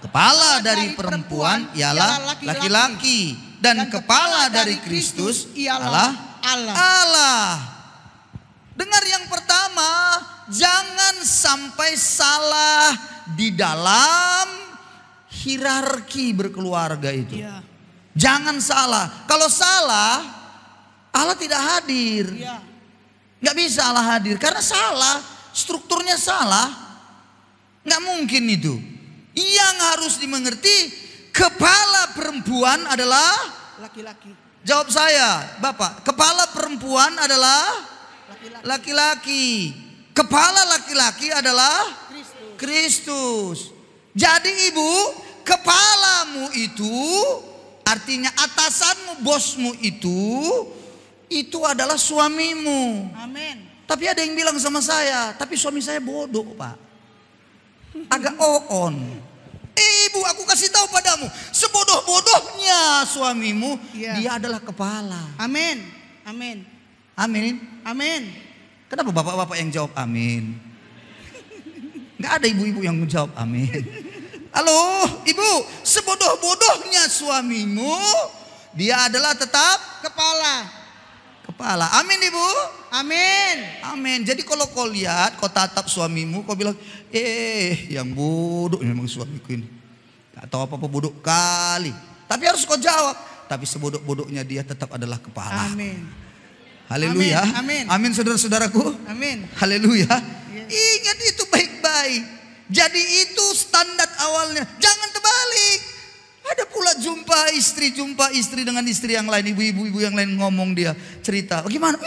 S4: kepala dari perempuan ialah laki-laki, dan kepala dari Kristus ialah Allah. Dengar yang pertama, jangan sampai salah di dalam hierarki berkeluarga itu.
S5: Iya.
S4: Jangan salah. Kalau salah, Allah tidak hadir.
S5: Iya.
S4: Nggak bisa Allah hadir karena salah, strukturnya salah. Nggak mungkin itu. Yang harus dimengerti, kepala perempuan adalah
S5: Laki-laki.
S4: jawab saya, Bapak. Kepala perempuan adalah laki-laki. Kepala laki-laki adalah Kristus. Jadi ibu, kepalamu itu artinya atasanmu, bosmu itu itu adalah suamimu.
S5: Amin.
S4: Tapi ada yang bilang sama saya, tapi suami saya bodoh Pak. Agak on. Ibu, aku kasih tahu padamu, sebodoh-bodohnya suamimu,
S5: Iya.
S4: dia adalah kepala.
S5: Amin. Amin.
S4: Amin.
S5: Amin.
S4: Kenapa bapak-bapak yang jawab amin? Gak ada ibu-ibu yang menjawab amin. Halo ibu, sebodoh-bodohnya suamimu, dia adalah tetap kepala. Amin ibu.
S5: Amin.
S4: Amin. Jadi kalau kau lihat, kau tatap suamimu, kau bilang, yang bodoh memang suamiku ini. Gak tahu apa-apa, bodoh kali. Tapi harus kau jawab. Tapi sebodoh-bodohnya dia tetap adalah kepala.
S5: Amin.
S4: Haleluya.
S5: Amin.
S4: Amin saudara-saudaraku.
S5: Amin.
S4: Haleluya.
S5: Yes.
S4: Ingat itu baik-baik. Jadi itu standar awalnya. Jangan terbalik. Ada pula jumpa istri dengan istri yang lain. Ibu-ibu yang lain ngomong dia cerita. Bagaimana?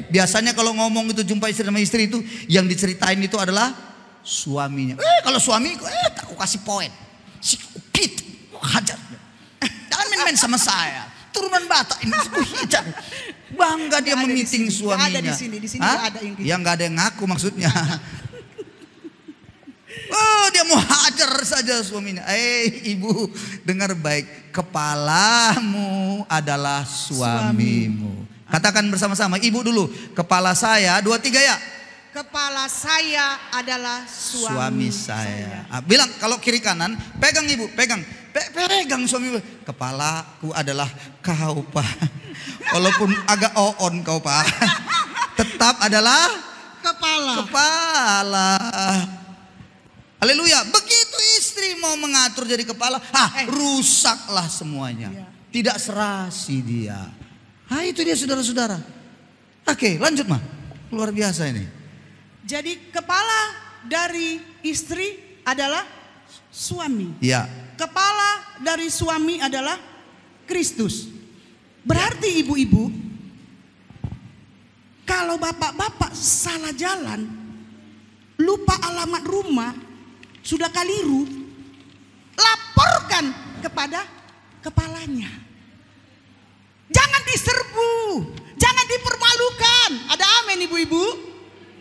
S4: Biasanya kalau ngomong itu jumpa istri sama istri itu, yang diceritain itu adalah suaminya. Kalau suamiku, aku kasih poin. Si Pit, hajar. Jangan main-main sama saya. Turunan Batak ini aku hajar. Bangga dia memiting suaminya.
S5: Ada di sini nggak ada yang gitu.
S4: Ya nggak ada yang ngaku maksudnya. Dia mau hajar saja suaminya. Ibu, dengar baik. Kepalamu adalah suamimu. Katakan bersama-sama. Ibu dulu. Kepala saya. 2, 3 ya.
S5: Kepala saya adalah
S4: Suami saya. Bilang kalau kiri kanan. Pegang ibu. Pegang. Pegang suami. Kepalaku adalah kau Pak. Walaupun agak on kau Pak. Tetap adalah kepala. Haleluya. Begitu istri mau mengatur jadi kepala, rusaklah semuanya. Tidak serasi dia. Itu dia saudara-saudara. Oke, lanjut mah. Luar biasa ini.
S5: Jadi kepala dari istri adalah suami.
S4: Ya.
S5: Kepala dari suami adalah Kristus. Berarti ibu-ibu, kalau bapak-bapak salah jalan, lupa alamat rumah, sudah keliru, laporkan kepada kepalanya. Jangan diserbu, jangan dipermalukan. Ada amin ibu-ibu?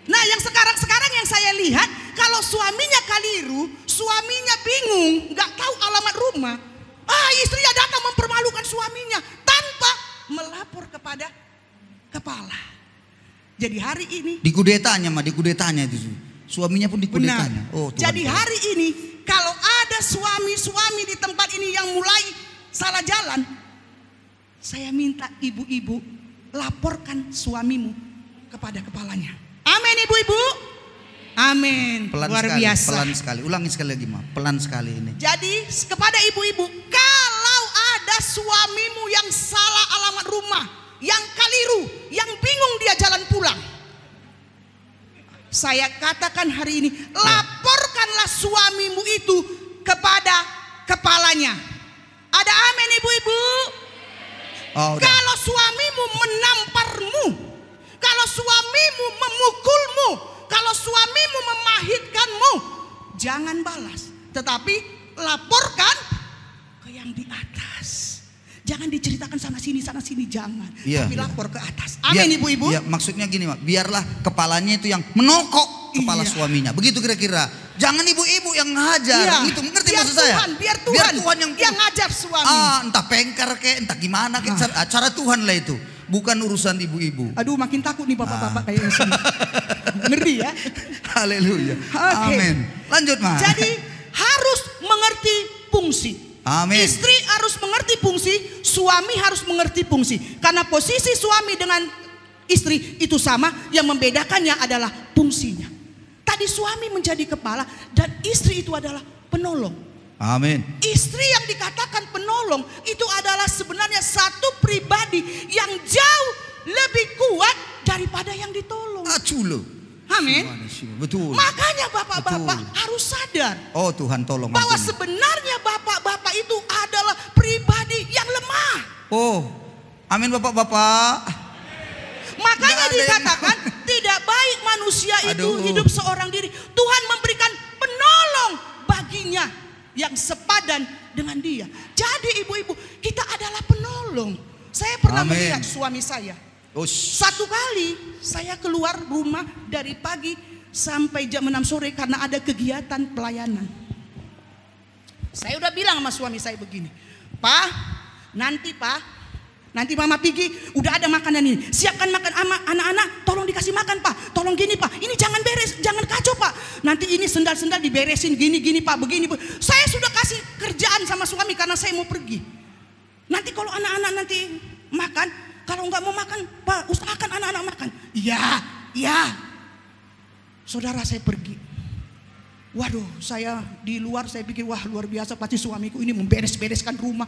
S5: Nah yang sekarang yang saya lihat, kalau suaminya keliru, suaminya bingung, gak tahu alamat rumah. Istrinya datang mempermalukan suaminya tanpa melapor kepada kepala. Jadi hari ini
S4: Dikudetanya itu. Suaminya pun dikudetanya.
S5: benar. Jadi hari ini kalau ada suami-suami di tempat ini yang mulai salah jalan, saya minta ibu-ibu laporkan suamimu kepada kepalanya. Amin ibu-ibu. Amin. Luar biasa.
S4: Pelan sekali. Ulangi sekali lagi Ma. Pelan sekali ini.
S5: Jadi kepada ibu-ibu, kalau ada suamimu yang salah alamat rumah, yang keliru, yang bingung dia jalan pulang, saya katakan hari ini, laporkanlah suamimu itu kepada kepalanya. Ada amin ibu-ibu? Kalau suamimu menamparmu, kalau suamimu memukulmu, kalau suamimu memahitkanmu, jangan balas, tetapi laporkan ke yang di atas. Jangan diceritakan sana sini jangan. Tapi lapor ke atas. Amin ibu-ibu.
S4: Ya, maksudnya gini Mak, biarlah kepalanya itu yang menokok kepala suaminya. Begitu kira-kira. Jangan ibu-ibu yang ngajar. Itu ngerti maksud saya?
S5: Biar Tuhan yang ngajar suami.
S4: Entah pengkar kek, entah gimana kek. Cara Tuhan lah itu. Bukan urusan ibu-ibu.
S5: Aduh makin takut nih bapak-bapak kayak sini. Ngeri ya.
S4: Haleluya. Amin. Lanjut Mak.
S5: Jadi harus mengerti fungsi.
S4: Amin.
S5: Istri harus mengerti fungsi, suami harus mengerti fungsi. Karena posisi suami dengan istri itu sama, yang membedakannya adalah fungsinya. Tadi suami menjadi kepala dan istri itu adalah penolong.
S4: Amin.
S5: Istri yang dikatakan penolong itu adalah sebenarnya satu pribadi yang jauh lebih kuat daripada yang ditolong.
S4: Aculo.
S5: Amin.
S4: Betul.
S5: Makanya bapak-bapak harus sadar.
S4: Oh Tuhan tolong.
S5: Bahwa sebenarnya bapak-bapak itu adalah pribadi yang lemah.
S4: Oh, amin bapak-bapak.
S5: Makanya dikatakan tidak baik manusia itu hidup seorang diri. Tuhan memberikan penolong baginya yang sepadan dengan dia. Jadi ibu-ibu, kita adalah penolong. Saya pernah melihat suami saya. Satu kali saya keluar rumah dari pagi sampai jam 6 sore karena ada kegiatan pelayanan. Saya udah bilang sama suami saya begini, Pak, nanti Mama pergi, udah ada makanan ini. Siapkan makan anak-anak, tolong dikasih makan Pak. Tolong gini Pak, ini jangan beres, jangan kacau Pak. Nanti ini sendal-sendal diberesin gini Pak, begini. Saya sudah kasih kerjaan sama suami karena saya mau pergi. Nanti kalau anak-anak nanti makan, kalau nggak mau makan Pak, usahakan anak-anak makan. Iya. Saudara, saya pergi. Waduh, saya di luar saya pikir wah luar biasa pasti suamiku ini memberes-bereskan rumah.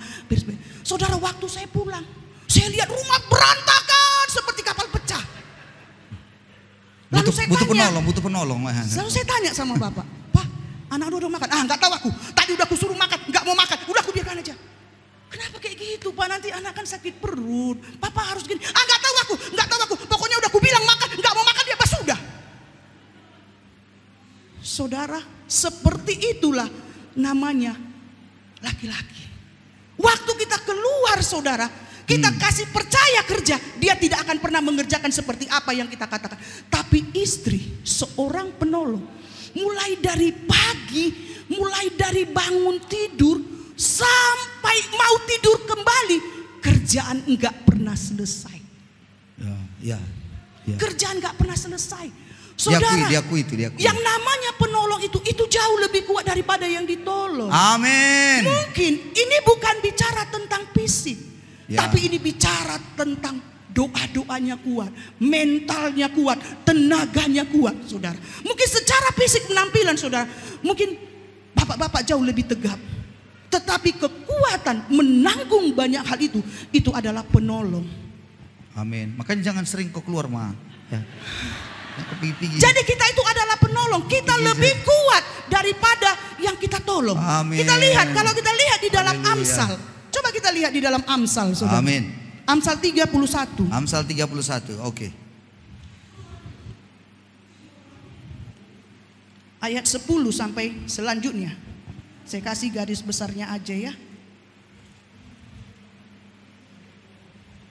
S5: Saudara, waktu saya pulang, saya lihat rumah berantakan seperti kapal pecah. Lalu saya tanya,
S4: butuh penolong.
S5: Lalu saya tanya sama bapak, Pak, anak udah makan? Nggak tahu aku. Tadi udah aku suruh makan, nggak mau makan. Udah aku biarkan aja. Kenapa kayak gitu Pak? Nanti anak kan sakit perut. Papa harus gini. Nggak tahu aku. Pokoknya udah aku bilang makan, nggak mau makan dia pas sudah. Saudara, seperti itulah namanya laki-laki. Waktu kita keluar saudara, kita kasih percaya kerja, dia tidak akan pernah mengerjakan seperti apa yang kita katakan. Tapi istri, seorang penolong, mulai dari pagi, mulai dari bangun tidur, sampai mau tidur kembali, kerjaan enggak pernah selesai.
S4: Ya.
S5: Kerjaan enggak pernah selesai. Saudara,
S4: diakui.
S5: Yang namanya penolong itu jauh lebih kuat daripada yang ditolong.
S4: Amin.
S5: Mungkin ini bukan bicara tentang fisik, tapi ini bicara tentang doa-doanya kuat, mentalnya kuat, tenaganya kuat, saudara. Mungkin secara fisik penampilan saudara, mungkin bapak-bapak jauh lebih tegap. Tetapi kekuatan menanggung banyak hal itu adalah penolong.
S4: Amin. Makanya jangan sering kau keluar mah. Ya.
S5: Jadi kita itu adalah penolong. Kita lebih kuat daripada yang kita tolong.
S4: Amin.
S5: Kita lihat, kalau kita lihat di dalam Amsal. Coba kita lihat di dalam Amsal, saudara.
S4: Amin.
S5: Amsal 31.
S4: Amsal 31, oke.
S5: Ayat 10 sampai selanjutnya. Saya kasih garis besarnya aja ya.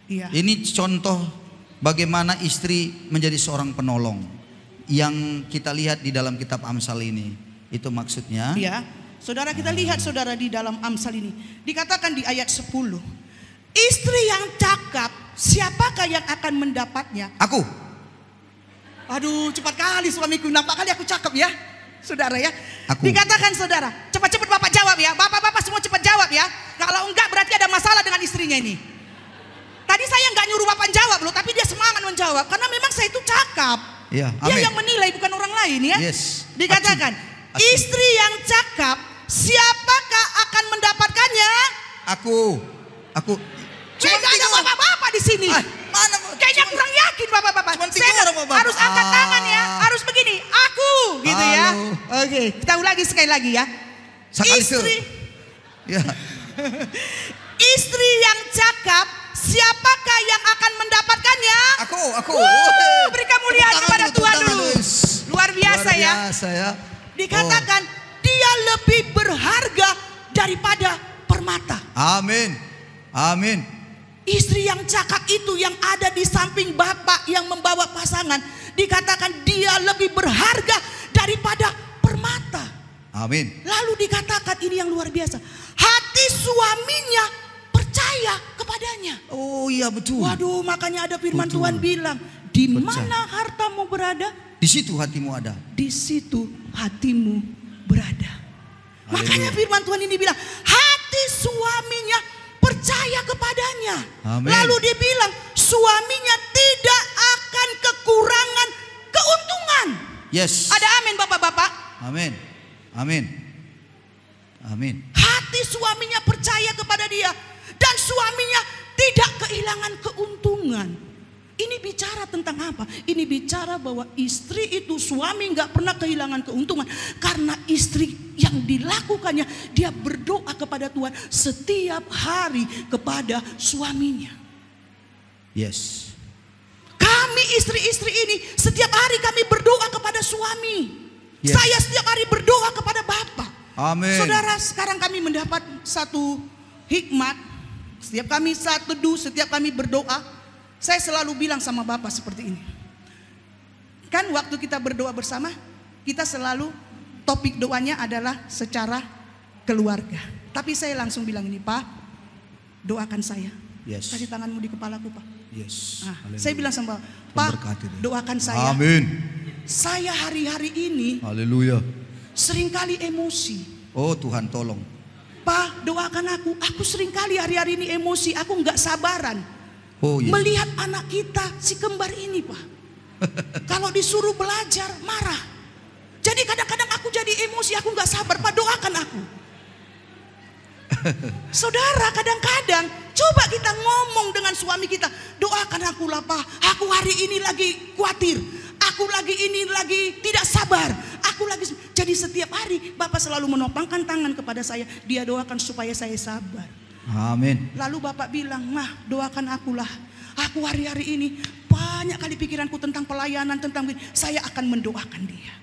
S5: Iya.
S4: Ini contoh bagaimana istri menjadi seorang penolong yang kita lihat di dalam kitab Amsal ini. Itu maksudnya.
S5: Ya, saudara, kita lihat saudara di dalam Amsal ini. Dikatakan di ayat 10. Istri yang cakap, siapakah yang akan mendapatnya?
S4: Aku.
S5: Aduh, cepat kali suamiku. Nampak kali aku cakep ya, saudara ya.
S4: Aku.
S5: Dikatakan saudara, cepat-cepat bapak jawab ya. Bapak-bapak semua cepat jawab ya. Kalau enggak berarti ada masalah dengan istrinya ini. Tadi saya nggak nyuruh bapak jawab loh, tapi dia semangat menjawab karena memang saya itu cakap.
S4: Ya,
S5: dia yang menilai bukan orang lain ya.
S4: Yes.
S5: Dikatakan istri yang cakap, siapakah akan mendapatkannya?
S4: Aku.
S5: Tidak ada bapak-bapak di sini.
S4: Mana?
S5: Kayaknya kurang yakin bapak-bapak. Saya harus angkat tangan ya, harus begini. Aku, gitu ya. Oke, kita ulangi sekali lagi ya. Istri.
S4: Ya.
S5: Istri yang cakap, siapakah yang akan mendapatkannya?
S4: Aku.
S5: Beri kemuliaan kepada Tuhan dulu. Luar biasa ya. Dikatakan dia lebih berharga daripada permata.
S4: Amin.
S5: Istri yang cakap itu yang ada di samping bapak yang membawa pasangan, dikatakan dia lebih berharga daripada permata.
S4: Amin.
S5: Lalu dikatakan ini yang luar biasa. Hati suaminya percaya kepadanya.
S4: Oh iya betul.
S5: Waduh, makanya ada firman Tuhan bilang, di mana hartamu berada,
S4: di situ hatimu ada.
S5: Di situ hatimu berada. Makanya firman Tuhan ini bilang, hati suaminya percaya kepadanya.
S4: Amin.
S5: Lalu dibilang, suaminya tidak akan kekurangan keuntungan.
S4: Yes.
S5: Ada amin bapak-bapak?
S4: Amin.
S5: Hati suaminya percaya kepada dia dan suaminya tidak kehilangan keuntungan. Ini bicara tentang apa? Ini bicara bahwa istri itu, suami nggak pernah kehilangan keuntungan karena istri yang dilakukannya, dia berdoa kepada Tuhan setiap hari kepada suaminya.
S4: Yes.
S5: Kami istri-istri ini setiap hari kami berdoa kepada suami. Yes. Saya setiap hari berdoa kepada Bapa.
S4: Amin.
S5: Saudara, sekarang kami mendapat satu hikmat. Setiap kami saat teduh, setiap kami berdoa, Saya selalu bilang sama Bapak seperti ini. Kan waktu kita berdoa bersama, kita selalu topik doanya adalah secara keluarga. Tapi saya langsung bilang ini, Pak, doakan saya.
S4: Yes.
S5: Kasih tanganmu di kepalaku, Pak.
S4: Yes.
S5: Nah,
S4: Haleluya.
S5: saya bilang sama Pak,
S4: Memberkati dia.
S5: doakan saya.
S4: Amin.
S5: Saya hari-hari ini
S4: Haleluya.
S5: seringkali emosi.
S4: Oh Tuhan tolong.
S5: Pak, doakan aku. Aku seringkali hari-hari ini emosi. Aku nggak sabaran.
S4: Oh yes.
S5: Melihat anak kita, si kembar ini, Pak. Kalau disuruh belajar, marah. Jadi kadang-kadang aku jadi emosi, aku nggak sabar. Pak, doakan aku. Saudara, kadang-kadang coba kita ngomong dengan suami kita, doakan aku lah, Pak. Aku hari ini lagi khawatir. Aku lagi ini lagi tidak sabar. Aku lagi. Jadi setiap hari Bapak selalu menopangkan tangan kepada saya. Dia doakan supaya saya sabar.
S4: Amin.
S5: Lalu Bapak bilang, Mah, doakan akulah. Aku hari-hari ini banyak kali pikiranku tentang pelayanan, tentang saya akan mendoakan dia.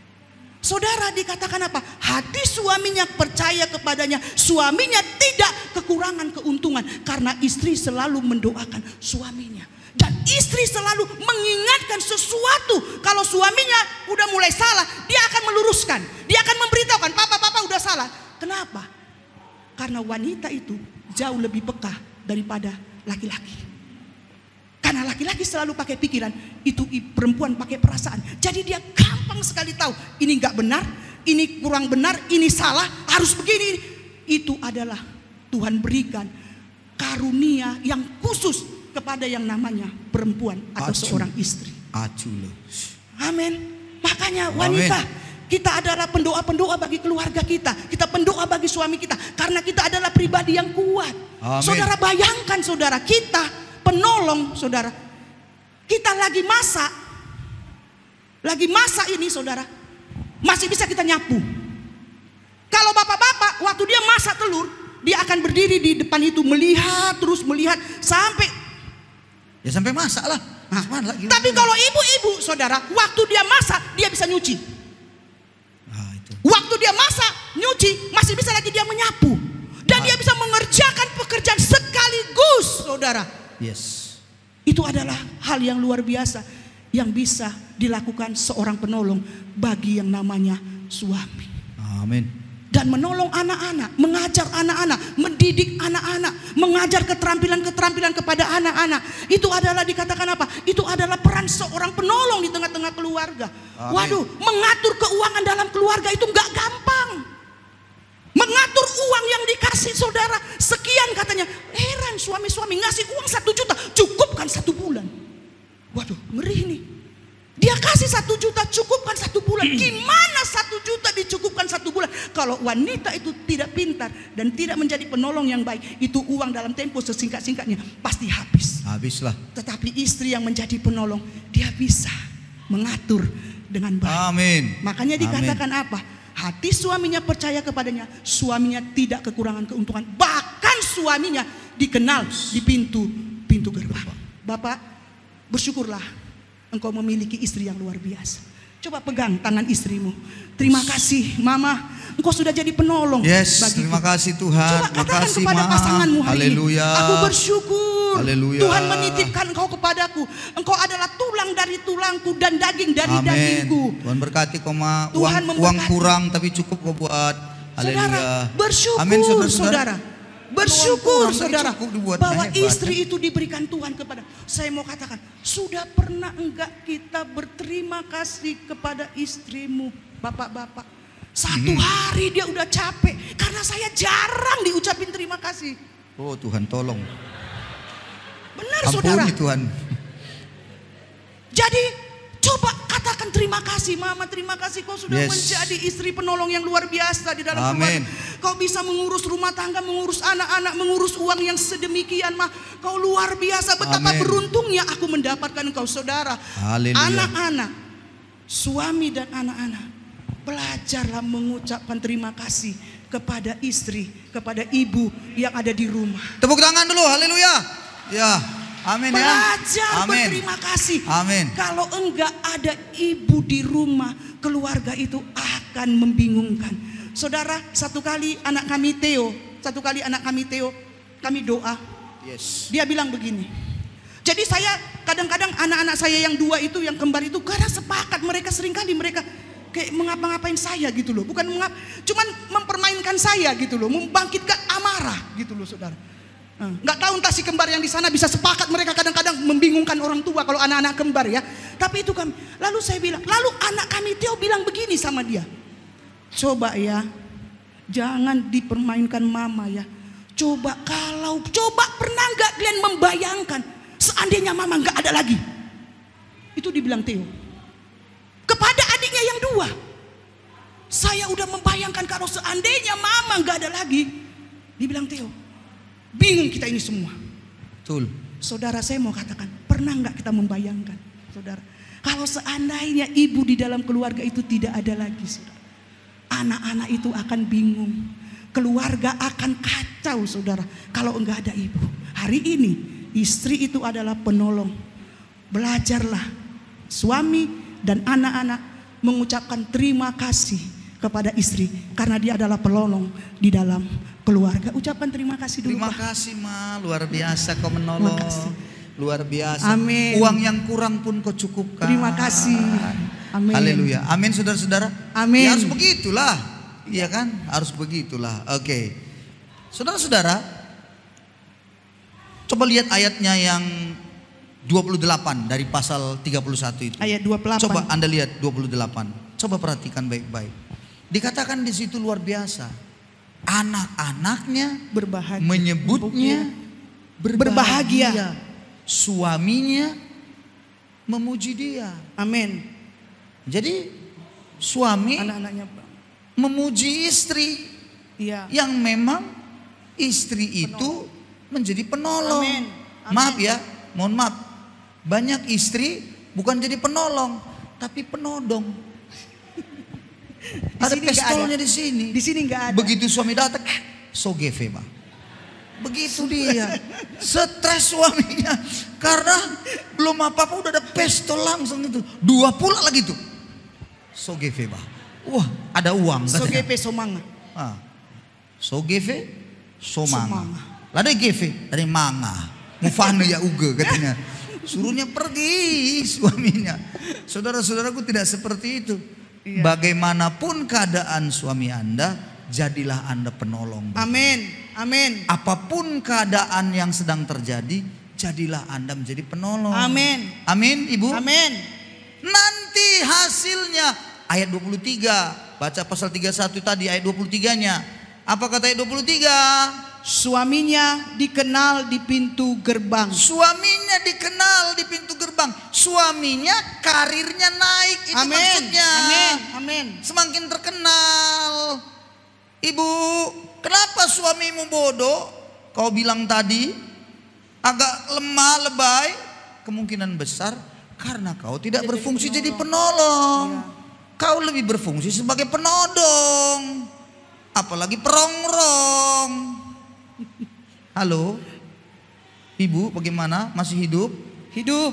S5: Saudara, dikatakan apa? Hati suaminya percaya kepadanya. Suaminya tidak kekurangan keuntungan. Karena istri selalu mendoakan suaminya. Dan istri selalu mengingatkan sesuatu. Kalau suaminya udah mulai salah, dia akan meluruskan. Dia akan memberitahukan, Papa udah salah. Kenapa? Karena wanita itu jauh lebih peka daripada laki-laki. Karena laki-laki selalu pakai pikiran, itu perempuan pakai perasaan. Jadi dia gampang sekali tahu, ini nggak benar, ini kurang benar, ini salah, harus begini. Itu adalah Tuhan berikan karunia yang khusus kepada yang namanya perempuan atau seorang istri. Amin. Makanya wanita, kita adalah pendoa-pendoa bagi keluarga kita. Kita pendoa bagi suami kita. Karena kita adalah pribadi yang kuat.
S4: Amin.
S5: Saudara bayangkan, saudara, kita penolong, saudara. Kita lagi masak ini, saudara. Masih bisa kita nyapu. Kalau bapak-bapak waktu dia masak telur, dia akan berdiri di depan itu melihat, terus melihat sampai
S4: masak lah.
S5: Tapi kalau ibu-ibu, saudara, waktu dia masak dia bisa nyuci.
S4: Itu.
S5: Waktu dia masak, nyuci, masih bisa lagi dia menyapu. Dan dia bisa mengerjakan pekerjaan sekaligus, saudara.
S4: Yes.
S5: Itu adalah hal yang luar biasa yang bisa dilakukan seorang penolong bagi yang namanya suami.
S4: Amin.
S5: Dan menolong anak-anak, mengajar anak-anak, mendidik anak-anak, mengajar keterampilan-keterampilan kepada anak-anak. Itu adalah dikatakan apa? Itu adalah peran seorang penolong di tengah-tengah keluarga.
S4: Amin.
S5: Waduh, mengatur keuangan dalam keluarga itu nggak gampang. Mengatur uang yang dikasih, saudara, sekian katanya. Heran suami-suami ngasih uang 1 juta, cukupkan 1 bulan. Waduh, ngeri nih. Dia kasih 1 juta, cukupkan 1 bulan. Gimana 1 juta dicukupkan 1 bulan? Kalau wanita itu tidak pintar dan tidak menjadi penolong yang baik, itu uang dalam tempo sesingkat-singkatnya pasti habis.
S4: Habislah.
S5: Tetapi istri yang menjadi penolong, dia bisa mengatur dengan baik.
S4: Amin.
S5: Makanya dikatakan apa? Hati suaminya percaya kepadanya, suaminya tidak kekurangan keuntungan. Bahkan suaminya dikenal di pintu gerbang. Bapak, bersyukurlah engkau memiliki istri yang luar biasa. Coba pegang tangan istrimu. Terima kasih, Mama. Engkau sudah jadi penolong.
S4: Yes,
S5: bagiku.
S4: terima kasih Tuhan.
S5: Coba
S4: Terima
S5: katakan
S4: kasih,
S5: kepada
S4: Ma.
S5: pasanganmu hari
S4: Haleluya.
S5: ini. Aku bersyukur.
S4: Haleluya.
S5: Tuhan menitipkan engkau kepadaku. Engkau adalah tulang dari tulangku dan daging dari
S4: Amin.
S5: dagingku.
S4: Tuhan berkati kau, Ma.
S5: Tuhan
S4: Uang
S5: memberkati.
S4: kurang tapi cukup kau buat.
S5: Saudara,
S4: Haleluya.
S5: bersyukur,
S4: Amin,
S5: saudara. Bersyukur,
S4: Uang kurang tapi
S5: saudara,
S4: cukup dibuat.
S5: bahwa
S4: Hebat,
S5: istri itu diberikan Tuhan kepada. Saya mau katakan, sudah pernah enggak kita berterima kasih kepada istrimu, bapak-bapak? Satu hari dia udah capek karena saya jarang diucapin terima kasih.
S4: Oh Tuhan tolong.
S5: Benar, saudara.
S4: Ampuni Tuhan.
S5: Jadi coba katakan terima kasih, Mama, terima kasih kau sudah
S4: Yes.
S5: menjadi istri penolong yang luar biasa di dalam
S4: Amin.
S5: keluarga. Kau bisa mengurus rumah tangga, mengurus anak-anak, mengurus uang yang sedemikian, Ma. Kau luar biasa. Betapa
S4: Amin.
S5: beruntungnya aku mendapatkan engkau, saudara.
S4: Haleluya.
S5: Anak-anak, suami dan anak-anak, belajarlah mengucapkan terima kasih kepada istri, kepada ibu yang ada di rumah.
S4: Tepuk tangan dulu. Haleluya. Ya. Amin ya.
S5: Belajar
S4: Amin.
S5: berterima kasih.
S4: Amin.
S5: Kalau enggak ada ibu di rumah, keluarga itu akan membingungkan. Saudara, satu kali anak kami Theo, kami doa.
S4: Yes.
S5: Dia bilang begini. Jadi saya kadang-kadang anak-anak saya yang 2 itu, yang kembar itu, karena sepakat mereka seringkali mereka kayak mengapa-ngapain saya gitu loh. Bukan cuman mempermainkan saya gitu loh, membangkitkan amarah gitu loh saudara. Nggak tahu entah si kembar yang di sana bisa sepakat, mereka kadang-kadang membingungkan orang tua kalau anak-anak kembar ya. Tapi itu kami. Lalu saya bilang, lalu anak kami Theo bilang begini sama dia. Coba ya, jangan dipermainkan mama ya. Coba pernah nggak kalian membayangkan seandainya mama nggak ada lagi? Itu dibilang Theo. Kepada adiknya yang 2. Saya udah membayangkan kalau seandainya mama nggak ada lagi. Dibilang Theo. Bingung kita ini semua.
S4: Betul.
S5: Saudara, saya mau katakan, pernah nggak kita membayangkan, saudara, kalau seandainya ibu di dalam keluarga itu tidak ada lagi, saudara, anak-anak itu akan bingung, keluarga akan kacau, saudara, kalau enggak ada ibu. Hari ini istri itu adalah penolong. Belajarlah suami dan anak-anak mengucapkan terima kasih kepada istri karena dia adalah penolong di dalam keluarga. Ucapkan terima kasih dulu.
S4: Terima kasih Ma, luar biasa kau menolong. Luar biasa.
S5: Amin.
S4: Uang yang kurang pun kau cukupkan.
S5: Terima kasih. Amin.
S4: Haleluya. Amin saudara-saudara.
S5: Amin.
S4: Ya, harus begitulah. Iya kan? Harus begitulah. Oke. Saudara-saudara, coba lihat ayatnya yang 28 dari pasal 31 itu.
S5: Ayat 28.
S4: Coba Anda lihat 28. Coba perhatikan baik-baik. Dikatakan di situ luar biasa. Anak-anaknya
S5: berbahagia,
S4: menyebutnya berbahagia. Suaminya memuji dia.
S5: Amin.
S4: Jadi suami
S5: Anak-anaknya
S4: memuji istri,
S5: iya,
S4: yang memang istri itu menjadi penolong.
S5: Amin. Amin.
S4: Maaf ya, mohon maaf. Banyak istri bukan jadi penolong, tapi penodong. Ada pistolnya di sini.
S5: Di sini nggak ada.
S4: Begitu suami datang, so geve Pak. Begitu dia, stres suaminya karena belum apa-apa udah ada pistol langsung itu. 2 pula lagi tuh. So geve Pak. Wah, ada uang.
S5: So geve somanga.
S4: So geve somanga. Lada geve dari manga. Mufana ya uga katanya. Suruhnya pergi suaminya. Saudara-saudaraku tidak seperti itu.
S5: Iya.
S4: Bagaimanapun keadaan suami Anda, jadilah Anda penolong.
S5: Amin. Amin.
S4: Apapun keadaan yang sedang terjadi, jadilah Anda menjadi penolong.
S5: Amin.
S4: Amin, Ibu.
S5: Amin.
S4: Nanti hasilnya ayat 23. Baca pasal 31 tadi ayat 23-nya. Apa kata ayat 23?
S5: Suaminya dikenal di pintu gerbang.
S4: Suaminya dikenal di pintu gerbang. Suaminya karirnya naik. Itu
S5: Amin.
S4: maksudnya.
S5: Amin. Amin.
S4: Semakin terkenal. Ibu, kenapa suamimu bodoh? Kau bilang tadi agak lemah, lebay. Kemungkinan besar karena kau tidak berfungsi jadi penolong. Kau lebih berfungsi sebagai penodong. Apalagi perongrong. Halo, Ibu bagaimana? Masih hidup?
S5: Hidup.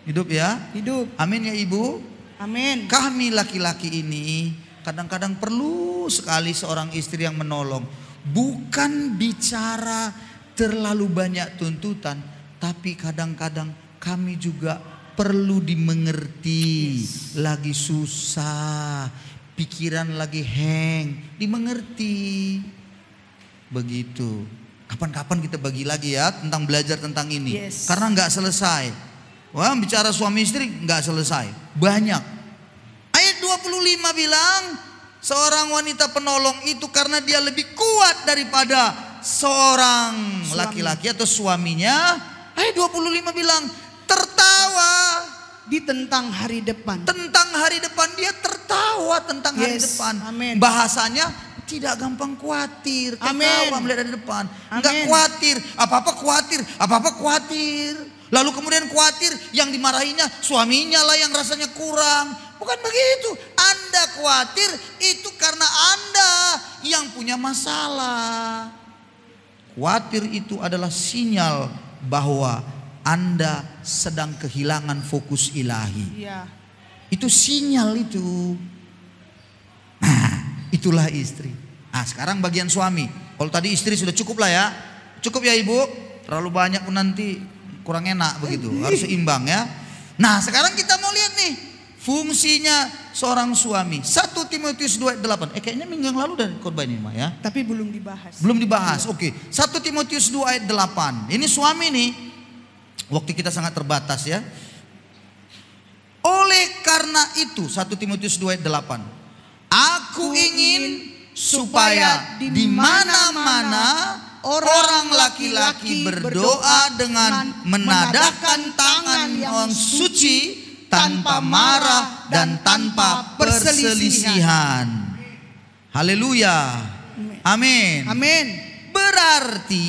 S4: Hidup ya?
S5: Hidup.
S4: Amin ya Ibu.
S5: Amin.
S4: Kami laki-laki ini kadang-kadang perlu sekali seorang istri yang menolong. Bukan bicara terlalu banyak tuntutan, tapi kadang-kadang kami juga perlu dimengerti. Lagi susah, pikiran lagi hang, dimengerti. Begitu. Kapan-kapan kita bagi lagi ya tentang belajar tentang ini.
S5: Yes.
S4: Karena nggak selesai. Wah, bicara suami istri nggak selesai. Banyak. Ayat 25 bilang seorang wanita penolong itu karena dia lebih kuat daripada seorang laki-laki atau suaminya. Ayat 25 bilang tertawa
S5: Ditentang hari depan.
S4: tentang hari depan. Dia tertawa tentang hari
S5: Yes.
S4: depan.
S5: Amin.
S4: Bahasanya tidak gampang khawatir. Tertawa
S5: Amin.
S4: melihat dari depan.
S5: Amin.
S4: Enggak khawatir. Apa-apa khawatir. Apa-apa khawatir. Lalu kemudian khawatir yang dimarahinya suaminya lah yang rasanya kurang. Bukan begitu. Anda khawatir itu karena Anda yang punya masalah. Khawatir itu adalah sinyal bahwa Anda sedang kehilangan fokus ilahi.
S5: Iya.
S4: Itu sinyal itu. Nah, itulah istri. Nah, sekarang bagian suami. Kalau tadi istri sudah cukup lah ya. Cukup ya Ibu. Terlalu banyak pun nanti kurang enak begitu. Harus seimbang ya. Nah, sekarang kita mau lihat nih fungsinya seorang suami. 1 Timotius 2 ayat 8. Kayaknya minggu yang lalu dari khotbah ini, Mak ya.
S5: Tapi belum dibahas.
S4: Belum dibahas. Oke. 1 Timotius 2 ayat 8. Ini suami nih. Waktu kita sangat terbatas ya. Oleh karena itu 1 Timotius 2 ayat 8. Aku ingin supaya di mana-mana orang laki-laki berdoa dengan menadahkan tangan yang suci, tanpa marah dan tanpa perselisihan. Haleluya. Amin.
S5: Amin.
S4: Berarti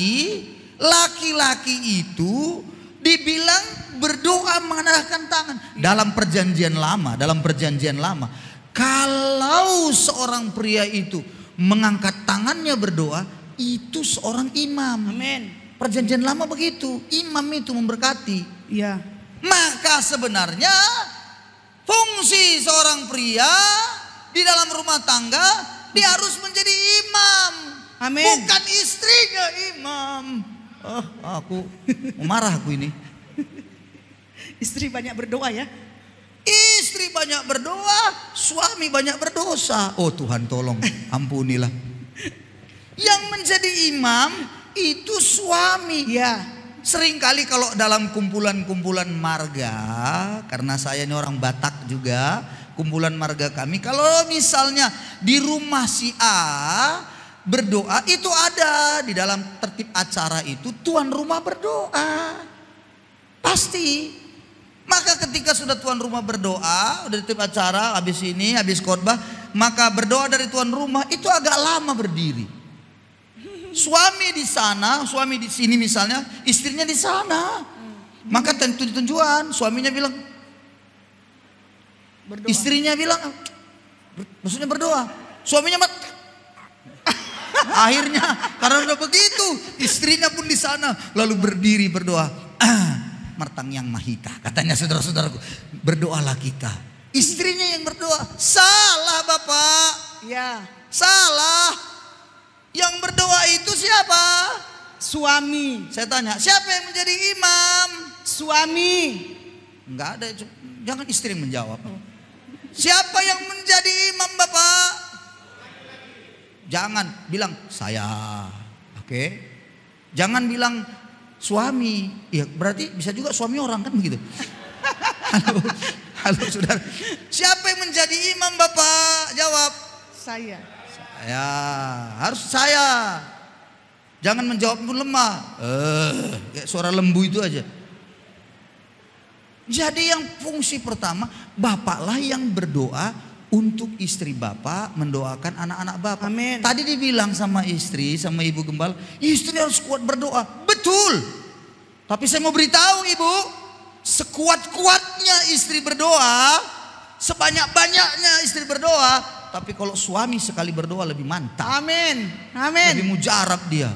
S4: laki-laki itu dibilang berdoa menadahkan tangan. Dalam perjanjian lama, kalau seorang pria itu mengangkat tangannya berdoa, itu seorang imam.
S5: Amin.
S4: Perjanjian lama begitu, imam itu memberkati.
S5: Ya.
S4: Maka sebenarnya fungsi seorang pria di dalam rumah tangga, dia harus menjadi imam.
S5: Amin.
S4: Bukan istrinya imam. Aku marah aku ini.
S5: Istri banyak berdoa ya.
S4: Istri banyak berdoa, suami banyak berdosa. Oh Tuhan tolong, ampunilah. Yang menjadi imam itu suami.
S5: Ya.
S4: Seringkali kalau dalam kumpulan-kumpulan marga, karena saya ini orang Batak juga, kumpulan marga kami, kalau misalnya di rumah si A berdoa, itu ada di dalam tertib acara itu tuan rumah berdoa. Pasti. Maka ketika sudah tuan rumah berdoa, udah tertib acara, habis ini, habis khotbah, maka berdoa dari tuan rumah itu agak lama berdiri. Suami di sana, suami di sini misalnya, istrinya di sana. Maka tujuan, suaminya bilang,
S5: Berdoa.
S4: istrinya bilang, maksudnya berdoa. Suaminya akhirnya karena udah begitu, istrinya pun di sana, lalu berdiri berdoa. Martang yang mahita, katanya saudara-saudaraku, berdoalah kita. Istrinya yang berdoa, salah Bapak,
S5: Ya.
S4: salah. Yang berdoa itu siapa?
S5: Suami.
S4: Saya tanya, siapa yang menjadi imam?
S5: Suami.
S4: Enggak ada, jangan istri yang menjawab. Siapa yang menjadi imam Bapak? Jangan bilang saya, oke? Jangan bilang suami. Ya berarti bisa juga suami orang kan begitu. Halo saudara. Siapa yang menjadi imam Bapak? Jawab.
S5: Saya.
S4: Ya, harus saya. Jangan menjawab pun lemah. Kayak suara lembu itu aja. Jadi yang fungsi pertama, bapaklah yang berdoa untuk istri bapak, mendoakan anak-anak bapak.
S5: Amin.
S4: Tadi dibilang sama istri, sama ibu gembala, istri harus kuat berdoa. Betul. Tapi saya mau beritahu ibu, sekuat-kuatnya istri berdoa, sebanyak-banyaknya istri berdoa, tapi kalau suami sekali berdoa lebih mantap.
S5: Amin. Amin.
S4: Lebih mujarab dia.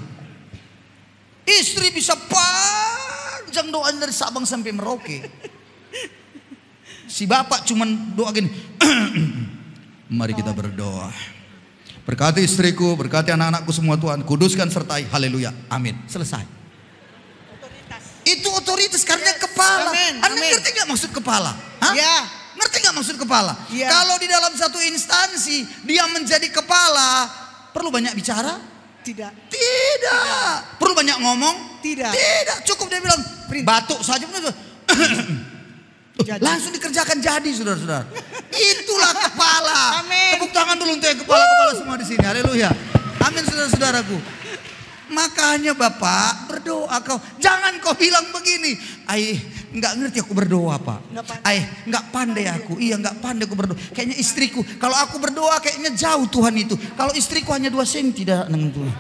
S4: Istri bisa panjang doa dari Sabang sampai Merauke. Si bapak cuman doa gini. Mari kita berdoa. Berkati istriku, berkati anak-anakku semua Tuhan. Kuduskan sertai. Haleluya. Amin. Selesai. Itu otoritas karena kepala.
S5: Amin.
S4: Anda
S5: Amin.
S4: ngerti gak maksud kepala? Hah?
S5: Ya.
S4: Ngerti gak maksud kepala?
S5: Ya.
S4: Kalau di dalam satu instansi dia menjadi kepala, perlu banyak bicara?
S5: Tidak.
S4: Tidak. Perlu banyak ngomong?
S5: Tidak.
S4: Tidak. Cukup dia bilang batuk saja.
S5: Jadi.
S4: Langsung dikerjakan jadi saudara-saudara. Itulah kepala.
S5: Amin.
S4: Tepuk tangan dulu untuk yang kepala-kepala semua di sini. Haleluya. Amin saudara-saudaraku. Makanya Bapak berdoa kau. Jangan kau bilang begini. Enggak ngerti aku berdoa Pak. Enggak pandai aku. Iya enggak pandai aku berdoa. Kayaknya istriku. Kalau aku berdoa kayaknya jauh Tuhan itu. Kalau istriku hanya 2 cm tidak dengan Tuhan.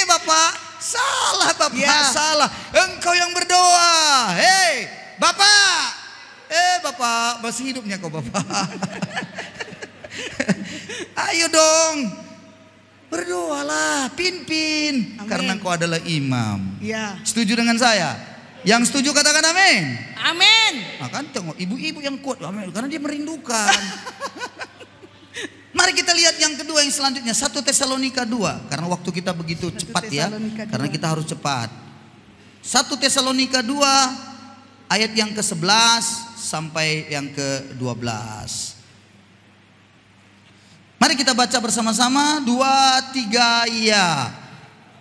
S4: Bapak. Salah Bapak.
S5: Ya.
S4: Salah. Engkau yang berdoa. Hei Bapak. Bapak. Masih hidupnya kau Bapak. Ayo dong. Berdoalah, pimpin.
S5: Amin.
S4: Karena kau adalah imam.
S5: Ya.
S4: Setuju dengan saya? Yang setuju katakan amin.
S5: Amin.
S4: Nah kan tengok ibu-ibu yang kuat. Amin. Karena dia merindukan. Mari kita lihat yang kedua yang selanjutnya. 1 Tesalonika 2. Karena waktu kita begitu cepat ya.
S5: Tesalonika 2.
S4: Karena kita harus cepat. 1 Tesalonika 2 ayat yang ke-11 sampai yang ke-12. Mari kita baca bersama-sama. 2, 3, ya.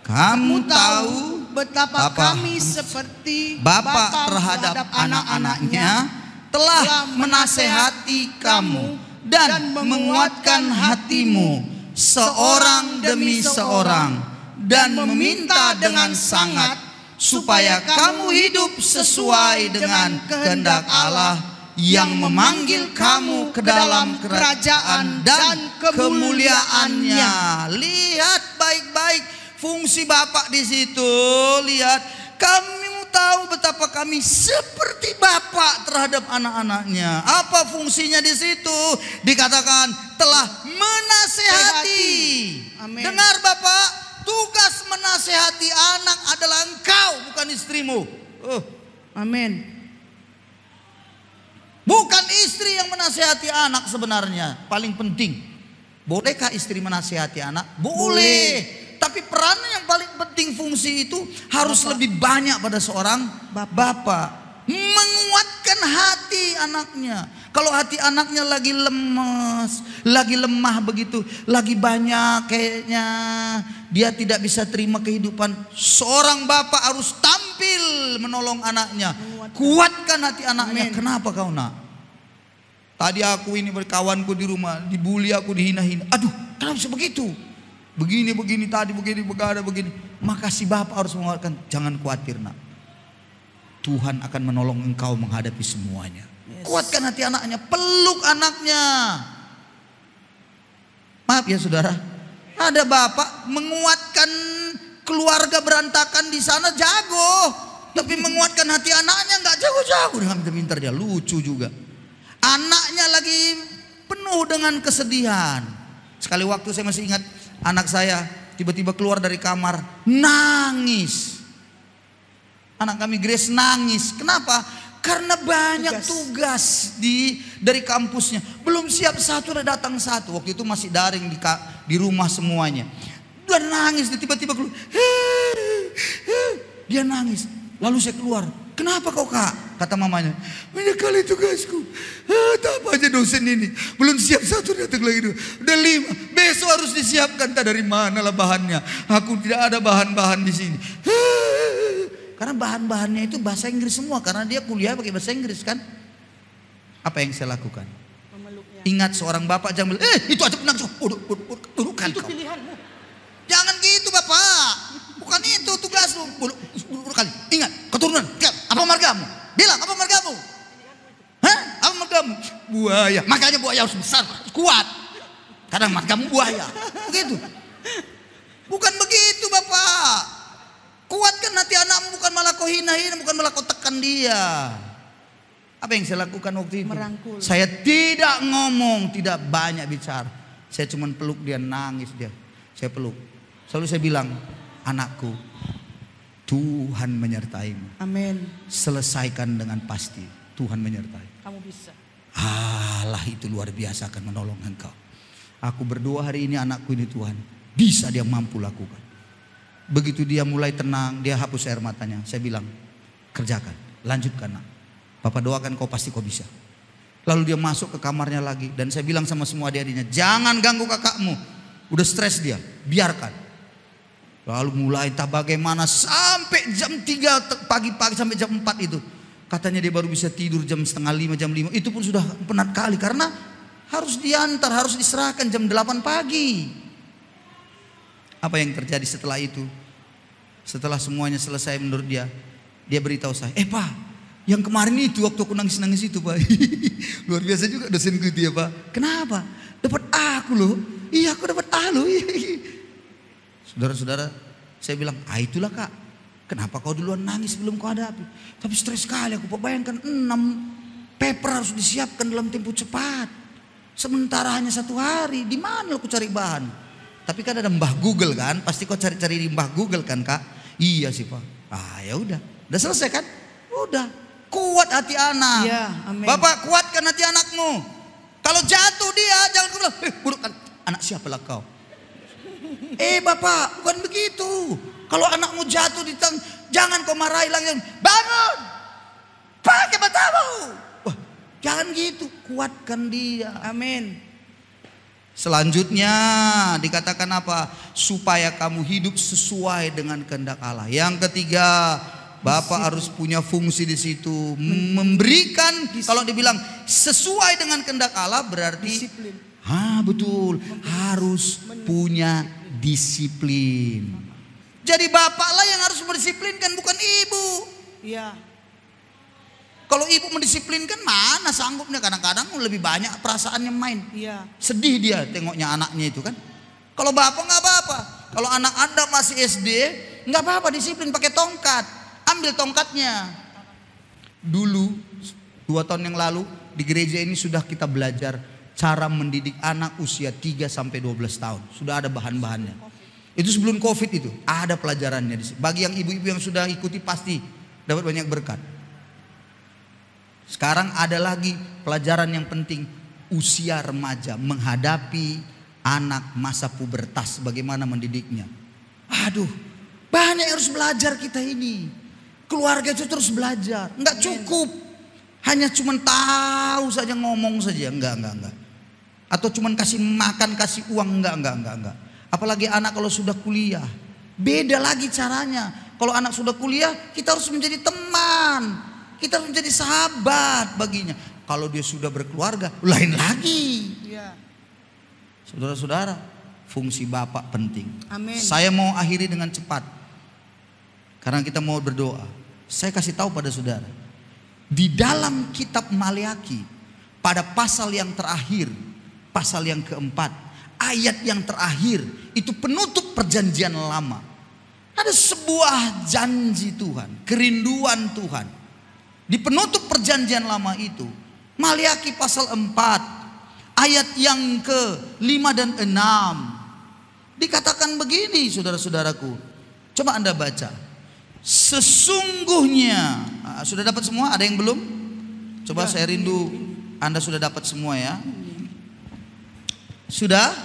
S4: Kamu tahu
S5: betapa kami seperti
S4: Bapa terhadap anak-anaknya telah menasehati kamu dan menguatkan hatimu seorang demi seorang, dan meminta dengan sangat supaya kamu hidup sesuai dengan kehendak Allah yang memanggil kamu ke dalam kerajaan dan kemuliaannya. Lihat baik-baik fungsi Bapak di situ. Lihat, kami tahu betapa kami seperti Bapak terhadap anak-anaknya. Apa fungsinya di situ? Dikatakan telah menasehati.
S5: Amin.
S4: Dengar Bapak, tugas menasehati anak adalah engkau, bukan istrimu.
S5: Amin.
S4: Bukan istri yang menasehati anak sebenarnya. Paling penting, bolehkah istri menasehati anak? Boleh. Tapi peran yang paling penting, fungsi itu harus lebih banyak pada seorang bapak. Menguatkan hati anaknya. Kalau hati anaknya lagi lemes, lagi lemah begitu, lagi banyak kayaknya dia tidak bisa terima kehidupan, seorang bapak harus tampil menolong anaknya. Kuatkan hati anaknya.
S5: Amin.
S4: Kenapa kau nak? Tadi aku ini berkawanku di rumah, dibully aku, dihina-hina. Aduh, kenapa bisa begitu? Begini tadi begini. Maka si bapak harus menguatkan, jangan khawatir nak, Tuhan akan menolong engkau menghadapi semuanya. Yes. Kuatkan hati anaknya, peluk anaknya. Maaf ya saudara, ada bapak menguatkan keluarga berantakan di sana jago, tapi menguatkan hati anaknya nggak jago-jago, dengan pintar-pintar dia, lucu juga. Anaknya lagi penuh dengan kesedihan. Sekali waktu saya masih ingat, anak dari tiba-tiba keluar dari kamar nangis. Anak kami Grace nangis. Kenapa? Karena banyak tugas dari kampusnya. Belum siap satu, udah datang satu. Waktu itu masih daring di rumah semuanya. Dia nangis, dia tiba-tiba keluar. Dia nangis. Lalu saya keluar. Kenapa kau kak? Kata mamanya, banyak kali tugasku. Tak apa aja dosen ini. Belum siap satu, datang lagi dua. Udah 5. Besok harus disiapkan. Tak dari mana lah bahannya. Aku tidak ada bahan-bahan di sini. Karena bahan-bahannya itu bahasa Inggris semua. Karena dia kuliah pakai bahasa Inggris kan. Apa yang saya lakukan? Ingat seorang bapak jangan bilang, itu aja penang. Dudukkan kau.
S5: Pilihanmu.
S4: Jangan gitu bapak. Bukan itu tugasmu. Kali. Ingat, keturunan. Apa margamu? Bilang apa margamu? Hah? Apa margamu? Buaya. Makanya buaya harus besar, harus kuat. Kadang margamu buaya. Begitu. Bukan begitu bapak. Kuatkan hati anakmu, bukan malah kau hina-hina, bukan malah kau tekan dia. Apa yang saya lakukan waktu itu?
S5: Merangkul.
S4: Saya tidak ngomong, tidak banyak bicara. Saya cuma peluk dia, nangis dia. Saya peluk. Selalu saya bilang, anakku, Tuhan menyertaimu.
S5: Amin.
S4: Selesaikan dengan pasti, Tuhan menyertai.
S5: Kamu bisa.
S4: Allah itu luar biasa akan menolong engkau. Aku berdoa hari ini anakku ini Tuhan, bisa dia mampu lakukan. Begitu dia mulai tenang, dia hapus air matanya. Saya bilang, kerjakan, lanjutkan nak. Papa doakan kau, pasti kau bisa. Lalu dia masuk ke kamarnya lagi. Dan saya bilang sama semua adik-adiknya, jangan ganggu kakakmu. Udah stres dia, biarkan. Lalu mulai tak bagaimana sampai jam 3 pagi-pagi sampai jam 4 itu. Katanya dia baru bisa tidur jam 4:30, jam 5. Itu pun sudah penat kali karena harus diantar, harus diserahkan jam 8 pagi. Apa yang terjadi setelah itu? Setelah semuanya selesai menurut dia, dia beritahu saya, Pak, yang kemarin itu waktu aku nangis-nangis itu Pak. Luar biasa juga dosenku itu ya Pak. Kenapa? Dapat aku loh. Iya aku dapat A loh. Saudara-saudara, saya bilang, itulah kak. Kenapa kau duluan nangis sebelum kau hadapi? Tapi stres sekali aku, bayangkan 6 paper harus disiapkan dalam tempo cepat. Sementara hanya 1 hari, di mana aku cari bahan? Tapi kan ada Mbah Google kan, pasti kau cari-cari di Mbah Google kan kak? Iya sih Pak. Ya udah selesai kan? Udah, kuat hati anak.
S5: Ya, amin.
S4: Bapak kuatkan hati anakmu. Kalau jatuh dia jangan kau bilang, buruk kan? Anak siapa lah kau? Bapak, bukan begitu. Kalau anakmu jatuh Jangan kau marahi lagi. Bangun, pakai matamu. Wah, jangan gitu, kuatkan dia.
S5: Amin.
S4: Selanjutnya dikatakan apa? Supaya kamu hidup sesuai dengan kehendak Allah. Yang ketiga, Bapak harus punya fungsi di situ, memberikan. Kalau dibilang sesuai dengan kehendak Allah berarti
S5: Disiplin.
S4: betul, harus punya disiplin. Jadi bapaklah yang harus mendisiplinkan, bukan ibu.
S5: Iya.
S4: Kalau ibu mendisiplinkan mana sanggupnya, kadang-kadang lebih banyak perasaannya main.
S5: Iya.
S4: Sedih dia tengoknya anaknya itu kan. Kalau bapak nggak apa-apa. Kalau anak Anda masih SD, nggak apa-apa, disiplin pakai tongkat. Ambil tongkatnya. Dulu 2 tahun yang lalu di gereja ini sudah kita belajar cara mendidik anak usia 3 sampai 12 tahun. Sudah ada bahan-bahannya. Itu sebelum Covid itu ada pelajarannya di sini. Bagi yang ibu-ibu yang sudah ikuti pasti dapat banyak berkat. Sekarang ada lagi pelajaran yang penting, usia remaja, menghadapi anak masa pubertas, bagaimana mendidiknya. Aduh, banyak yang harus belajar kita ini. Keluarga itu terus belajar, nggak cukup hanya cuman tahu saja, ngomong saja, enggak. Atau cuman kasih makan, kasih uang, enggak. Apalagi anak kalau sudah kuliah, beda lagi caranya. Kalau anak sudah kuliah, kita harus menjadi teman, kita harus menjadi sahabat baginya. Kalau dia sudah berkeluarga, lain lagi.
S5: Iya.
S4: Saudara-saudara, fungsi bapak penting.
S5: Amin.
S4: Saya mau akhiri dengan cepat, karena kita mau berdoa. Saya kasih tahu pada saudara, di dalam kitab Maleakhi, pada pasal yang terakhir, pasal yang keempat, ayat yang terakhir, itu penutup perjanjian lama. Ada sebuah janji Tuhan, kerinduan Tuhan. Di penutup perjanjian lama itu, Maleakhi pasal 4, ayat yang ke-5 dan 6. Dikatakan begini, saudara-saudaraku. Coba Anda baca. Sesungguhnya, sudah dapat semua? Ada yang belum? Coba saya rindu Anda sudah dapat semua ya. Sudah?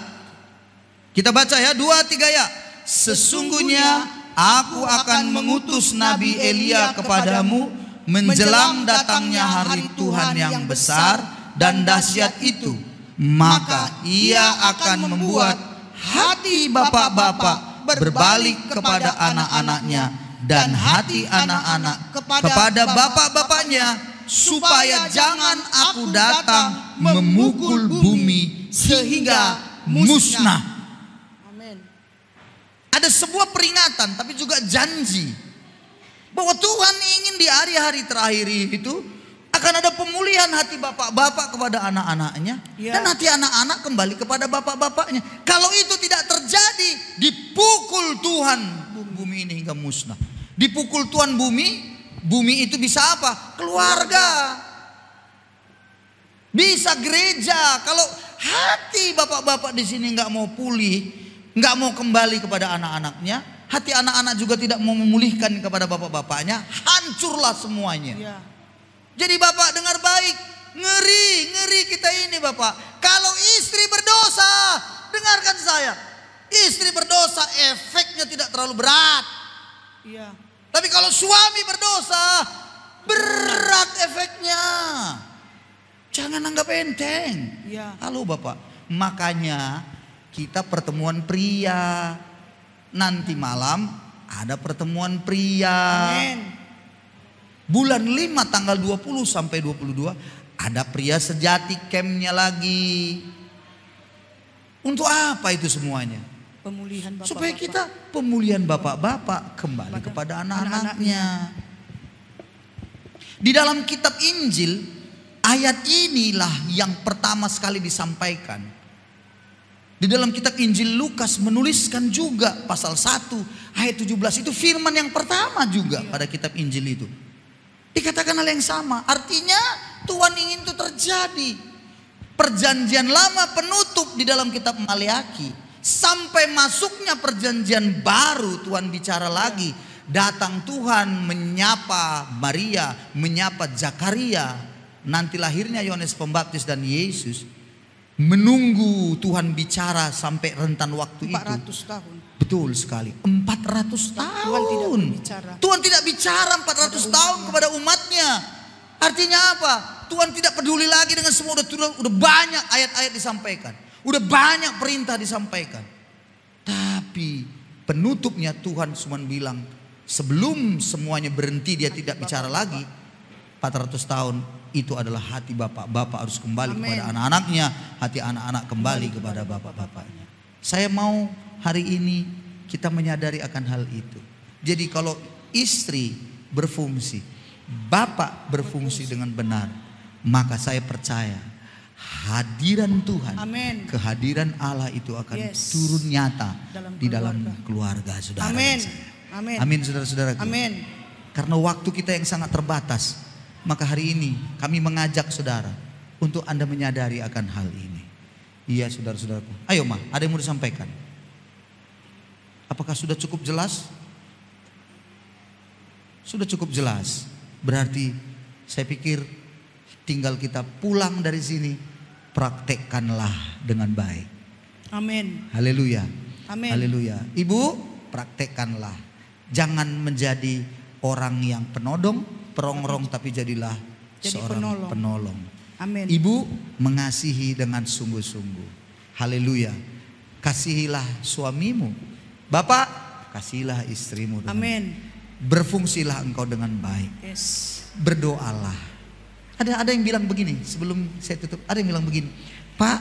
S4: Kita baca ya, 2, 3 ya. Sesungguhnya aku akan mengutus Nabi Elia kepadamu menjelang datangnya hari Tuhan yang besar dan dahsyat itu. Maka ia akan membuat hati bapak-bapak berbalik kepada anak-anaknya dan hati anak-anak kepada bapak-bapaknya, supaya jangan aku datang memukul bumi sehingga musnah.
S5: Amin.
S4: Ada sebuah peringatan tapi juga janji bahwa Tuhan ingin di hari-hari terakhir itu akan ada pemulihan hati bapak-bapak kepada anak-anaknya,
S5: Ya.
S4: dan hati anak-anak kembali kepada bapak-bapaknya. Kalau itu tidak terjadi, dipukul Tuhan bumi ini hingga musnah. Dipukul Tuhan bumi itu bisa apa? Keluarga, bisa gereja. Kalau hati bapak-bapak di sini nggak mau pulih, nggak mau kembali kepada anak-anaknya, hati anak-anak juga tidak mau memulihkan kepada bapak-bapaknya, hancurlah semuanya.
S5: Iya.
S4: Jadi bapak dengar baik, ngeri kita ini bapak. Kalau istri berdosa, dengarkan saya, istri berdosa efeknya tidak terlalu berat.
S5: Iya.
S4: Tapi kalau suami berdosa, berat efeknya. Jangan anggap enteng.
S5: Iya.
S4: Halo bapak, makanya kita pertemuan pria. Nanti malam ada pertemuan pria.
S5: Amin.
S4: Bulan 5 tanggal 20 sampai 22 ada pria sejati campnya lagi. Untuk apa itu semuanya?
S5: Pemulihan bapak-bapak.
S4: Supaya kita pemulihan bapak-bapak kembali kepada anak-anaknya. Di dalam kitab Injil, ayat inilah yang pertama sekali disampaikan. Di dalam kitab Injil Lukas menuliskan juga pasal 1 ayat 17, itu firman yang pertama juga pada kitab Injil itu. Dikatakan hal yang sama, artinya Tuhan ingin itu terjadi. Perjanjian lama penutup di dalam kitab Maleakhi, sampai masuknya perjanjian baru Tuhan bicara lagi. Datang Tuhan menyapa Maria, menyapa Zakaria, nanti lahirnya Yohanes Pembaptis dan Yesus. Menunggu Tuhan bicara sampai rentan waktu
S5: 400
S4: itu.
S5: tahun.
S4: Betul sekali. 400 tahun.
S5: Tuhan tidak berbicara.
S4: Tuhan tidak bicara 400 tahun kepada umatnya. Artinya apa? Tuhan tidak peduli lagi dengan semua. Udah banyak ayat-ayat disampaikan. Udah banyak perintah disampaikan. Tapi penutupnya Tuhan cuma bilang, sebelum semuanya berhenti dia tidak bicara lagi. 400 tahun itu adalah hati Bapak. Bapak harus kembali kepada anak-anaknya. Hati anak-anak kembali kepada bapak-bapaknya. Saya mau hari ini kita menyadari akan hal itu. Jadi kalau istri berfungsi, bapak berfungsi dengan benar, maka saya percaya hadiran Tuhan, kehadiran Allah itu akan turun nyata di dalam keluarga saudara.
S5: Amin.
S4: Amin. Amin saudara-saudaraku.
S5: Amin.
S4: Karena waktu kita yang sangat terbatas, maka hari ini kami mengajak saudara untuk Anda menyadari akan hal ini. Iya saudara-saudaraku. Ayo Ma, ada yang mau disampaikan? Apakah sudah cukup jelas? Sudah cukup jelas. Berarti saya pikir tinggal kita pulang dari sini, praktekkanlah dengan baik.
S5: Amin.
S4: Haleluya.
S5: Amin.
S4: Haleluya. Ibu, praktekkanlah. Jangan menjadi orang yang penodong, perongrong, tapi jadilah seorang penolong.
S5: Amin.
S4: Ibu, mengasihi dengan sungguh-sungguh. Haleluya. Kasihilah suamimu. Bapak, kasihilah istrimu.
S5: Amin.
S4: Berfungsilah engkau dengan baik.
S5: Yes.
S4: Berdoalah. Ada yang bilang begini, sebelum saya tutup, ada yang bilang begini, Pak,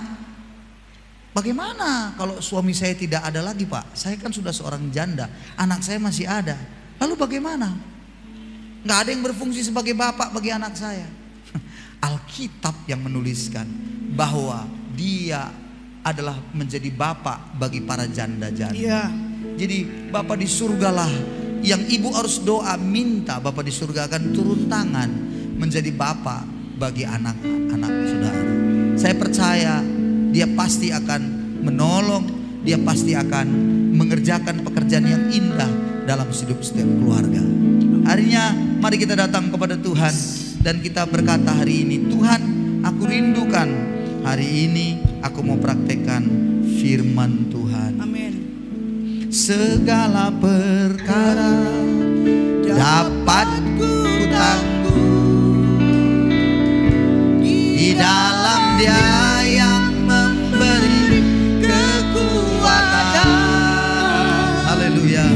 S4: bagaimana kalau suami saya tidak ada lagi Pak? Saya kan sudah seorang janda, anak saya masih ada. Lalu bagaimana? Nggak ada yang berfungsi sebagai bapak bagi anak saya. Alkitab yang menuliskan bahwa dia adalah menjadi bapak bagi para janda-janda.
S5: Iya.
S4: Jadi bapak di surgalah yang ibu harus doa minta, bapak di surga akan turun tangan menjadi bapak bagi anak-anak saudara. Saya percaya dia pasti akan menolong, dia pasti akan mengerjakan pekerjaan yang indah dalam hidup setiap keluarga. Harinya mari kita datang kepada Tuhan dan kita berkata hari ini, Tuhan, aku rindukan hari ini aku mau praktekkan firman Tuhan.
S5: Amin.
S4: Segala perkara dapat ku tanggung di dalam Dia yang memberi kekuatan. Haleluya.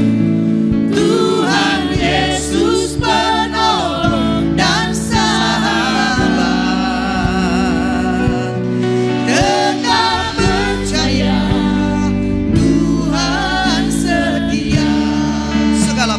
S3: Tuhan Yesus penolong dan sahabat, tetap percaya Tuhan setia.
S4: Segala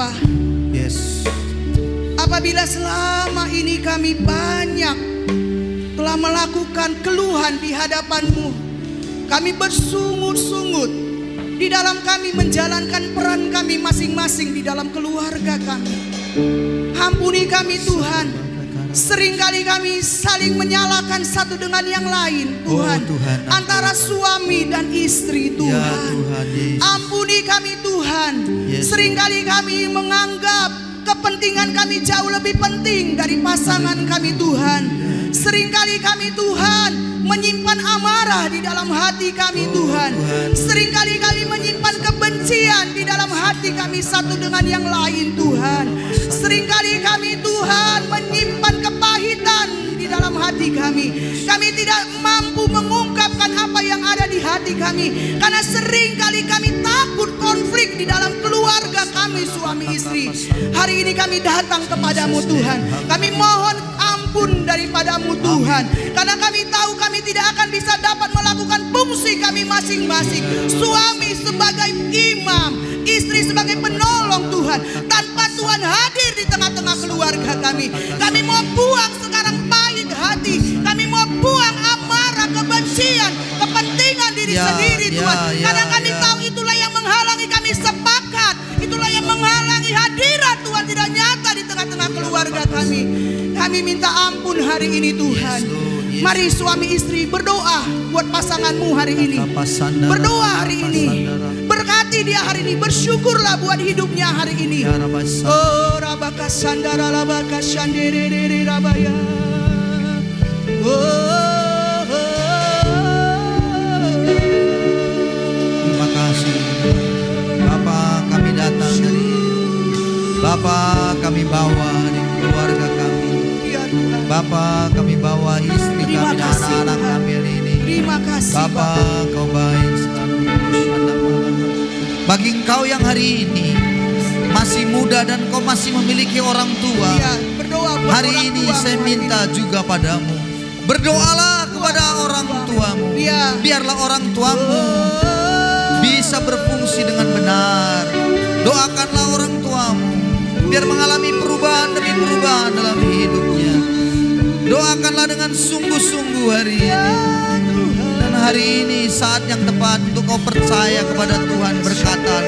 S5: Bapa.
S4: Yes.
S5: Apabila selama ini kami banyak telah melakukan keluhan di hadapan-Mu, kami bersungut-sungut di dalam kami menjalankan peran kami masing-masing di dalam keluarga kami. Ampuni kami Tuhan. Seringkali kami saling menyalahkan satu dengan yang lain Tuhan,
S4: Tuhan,
S5: antara suami dan istri Tuhan.
S4: Ya, Tuhan Yesus.
S5: Ampuni kami Tuhan.
S4: Yes.
S5: Seringkali kami menganggap kepentingan kami jauh lebih penting dari pasangan kami Tuhan. Seringkali kami Tuhan menyimpan amarah di dalam hati kami Tuhan. Seringkali kami menyimpan kebencian di dalam hati kami satu dengan yang lain Tuhan. Seringkali kami Tuhan menyimpan kepahitan di dalam hati kami. Kami tidak mampu mengungkapkan apa yang ada di hati kami, karena seringkali kami takut konflik di dalam keluarga kami suami istri. Hari ini kami datang kepadamu Tuhan. Kami mohon ampun daripadamu Tuhan, karena kami tahu kami tidak akan bisa dapat melakukan fungsi kami masing-masing. Suami sebagai imam, istri sebagai penolong Tuhan. Tanpa Tuhan hadir di tengah-tengah keluarga kami, kami mau buang sekarang pahit hati. Kami mau buang amarah, kebencian, kepentingan diri sendiri Tuhan. Karena kami tahu itulah yang menghalangi kami sepakat. Itulah yang menghalangi hadirat Tuhan tidak nyata di tengah-tengah keluarga kami. Kami minta ampun hari ini Tuhan. Mari suami istri berdoa buat pasanganmu hari ini. Berdoa hari ini. Berkati dia hari ini. Bersyukurlah buat hidupnya hari ini. Oh rabaka sandara rabaka sandere rabaya.
S4: Terima kasih Bapak, kami datang dari Bapak, kami bawa di keluarga kami. Bapak, kami bawa istri kami dan anak-anak kami hari ini.
S5: Terima kasih
S4: Bapak, Kau baik selalu. Bagi Engkau yang hari ini masih muda dan Kau masih memiliki orang tua,
S5: berdoa buat
S4: hari
S5: orang
S4: ini
S5: tua
S4: saya minta juga padamu, berdoalah kepada orang tuamu. Biarlah orang tuamu bisa berfungsi dengan benar. Doakanlah orang tuamu biar mengalami perubahan demi perubahan dalam hidupnya. Doakanlah dengan sungguh-sungguh hari ini. Dan hari ini saat yang tepat untuk kau percaya kepada Tuhan, berkata,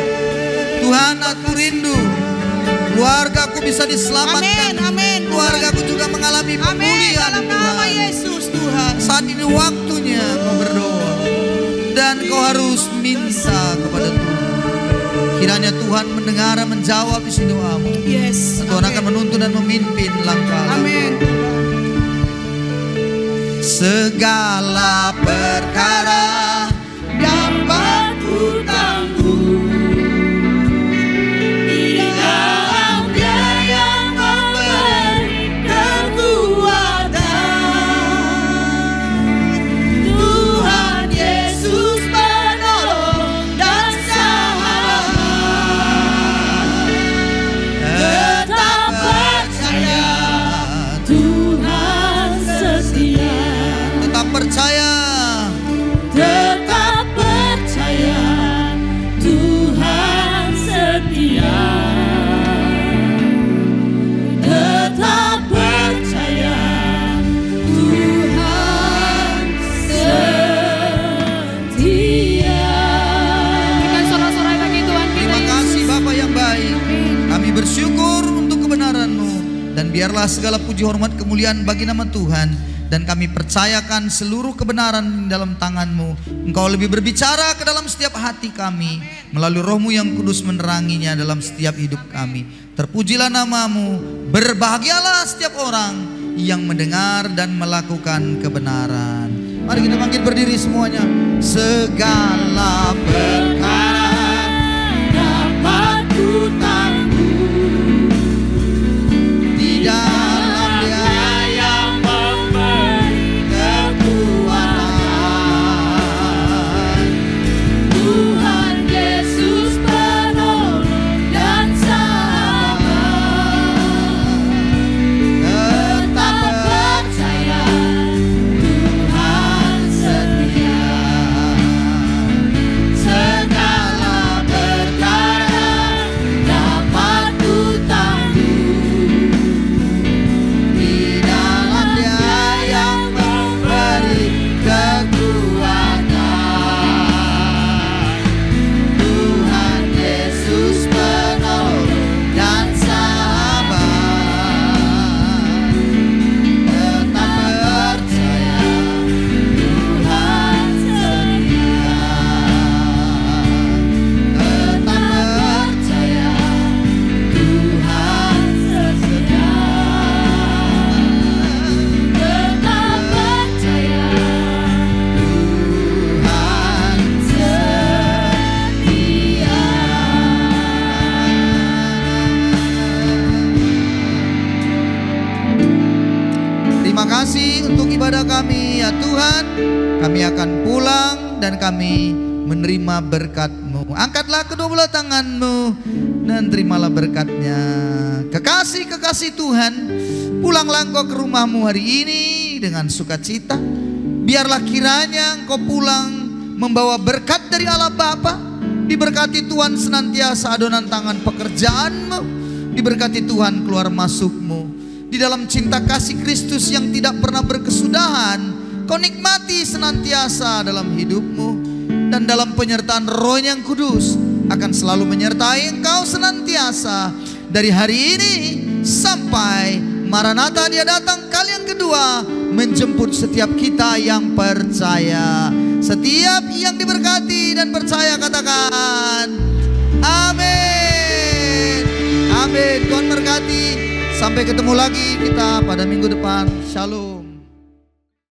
S4: Tuhan, aku rindu keluargaku bisa diselamatkan.
S5: Amin.
S4: Keluargaku juga mengalami pemulihan Tuhan.
S5: Yesus Tuhan.
S4: Saat ini waktunya kau berdoa dan kau harus minta kepada Tuhan. Kiranya Tuhan mendengar dan menjawab isi doamu.
S5: Yes.
S4: Tuhan akan menuntun dan memimpin langkah.
S5: Amin.
S4: Segala perkara dapat ku tanggung di dalam Dia yang memberi kekuatan. Tuhan Yesus penolong dan sahabat. Tetap percaya Tuhan setia. Tetap percaya Tuhan setia. Tetap percaya Tuhan setia.
S1: Berikan sorak-sorai bagi Tuhan kita.
S4: Terima kasih Bapa yang baik. Kami bersyukur untuk kebenaran-Mu, dan biarlah segala puji hormat kemuliaan bagi nama Tuhan. Dan kami percayakan seluruh kebenaran dalam tangan-Mu. Engkau lebih berbicara ke dalam setiap hati kami. Melalui Roh-Mu yang kudus meneranginya dalam setiap hidup kami. Terpujilah nama-Mu. Berbahagialah setiap orang yang mendengar dan melakukan kebenaran. Mari kita bangkit berdiri semuanya. Segala perkara dapat ku tanggung di dalam
S3: Segala perkara
S4: Terima kasih untuk ibadah kami ya Tuhan. Kami akan pulang dan kami menerima berkat-Mu. Angkatlah kedua belah tangan-Mu dan terimalah berkat-Nya. Kekasih-kekasih Tuhan, pulanglah engkau ke rumah-Mu hari ini dengan sukacita. Biarlah kiranya engkau pulang membawa berkat dari Allah Bapa. Diberkati Tuhan senantiasa adonan tangan pekerjaan-Mu. Diberkati Tuhan keluar masuk-Mu. Di dalam cinta kasih Kristus yang tidak pernah berkesudahan, kau nikmati senantiasa dalam hidup-Mu. Dan dalam penyertaan Roh yang Kudus akan selalu menyertai engkau senantiasa. Dari hari ini sampai Maranatha dia datang kali yang kedua, menjemput setiap kita yang percaya. Setiap yang diberkati dan percaya katakan amin. Amin. Tuhan berkati. Sampai ketemu lagi kita pada minggu depan. Shalom.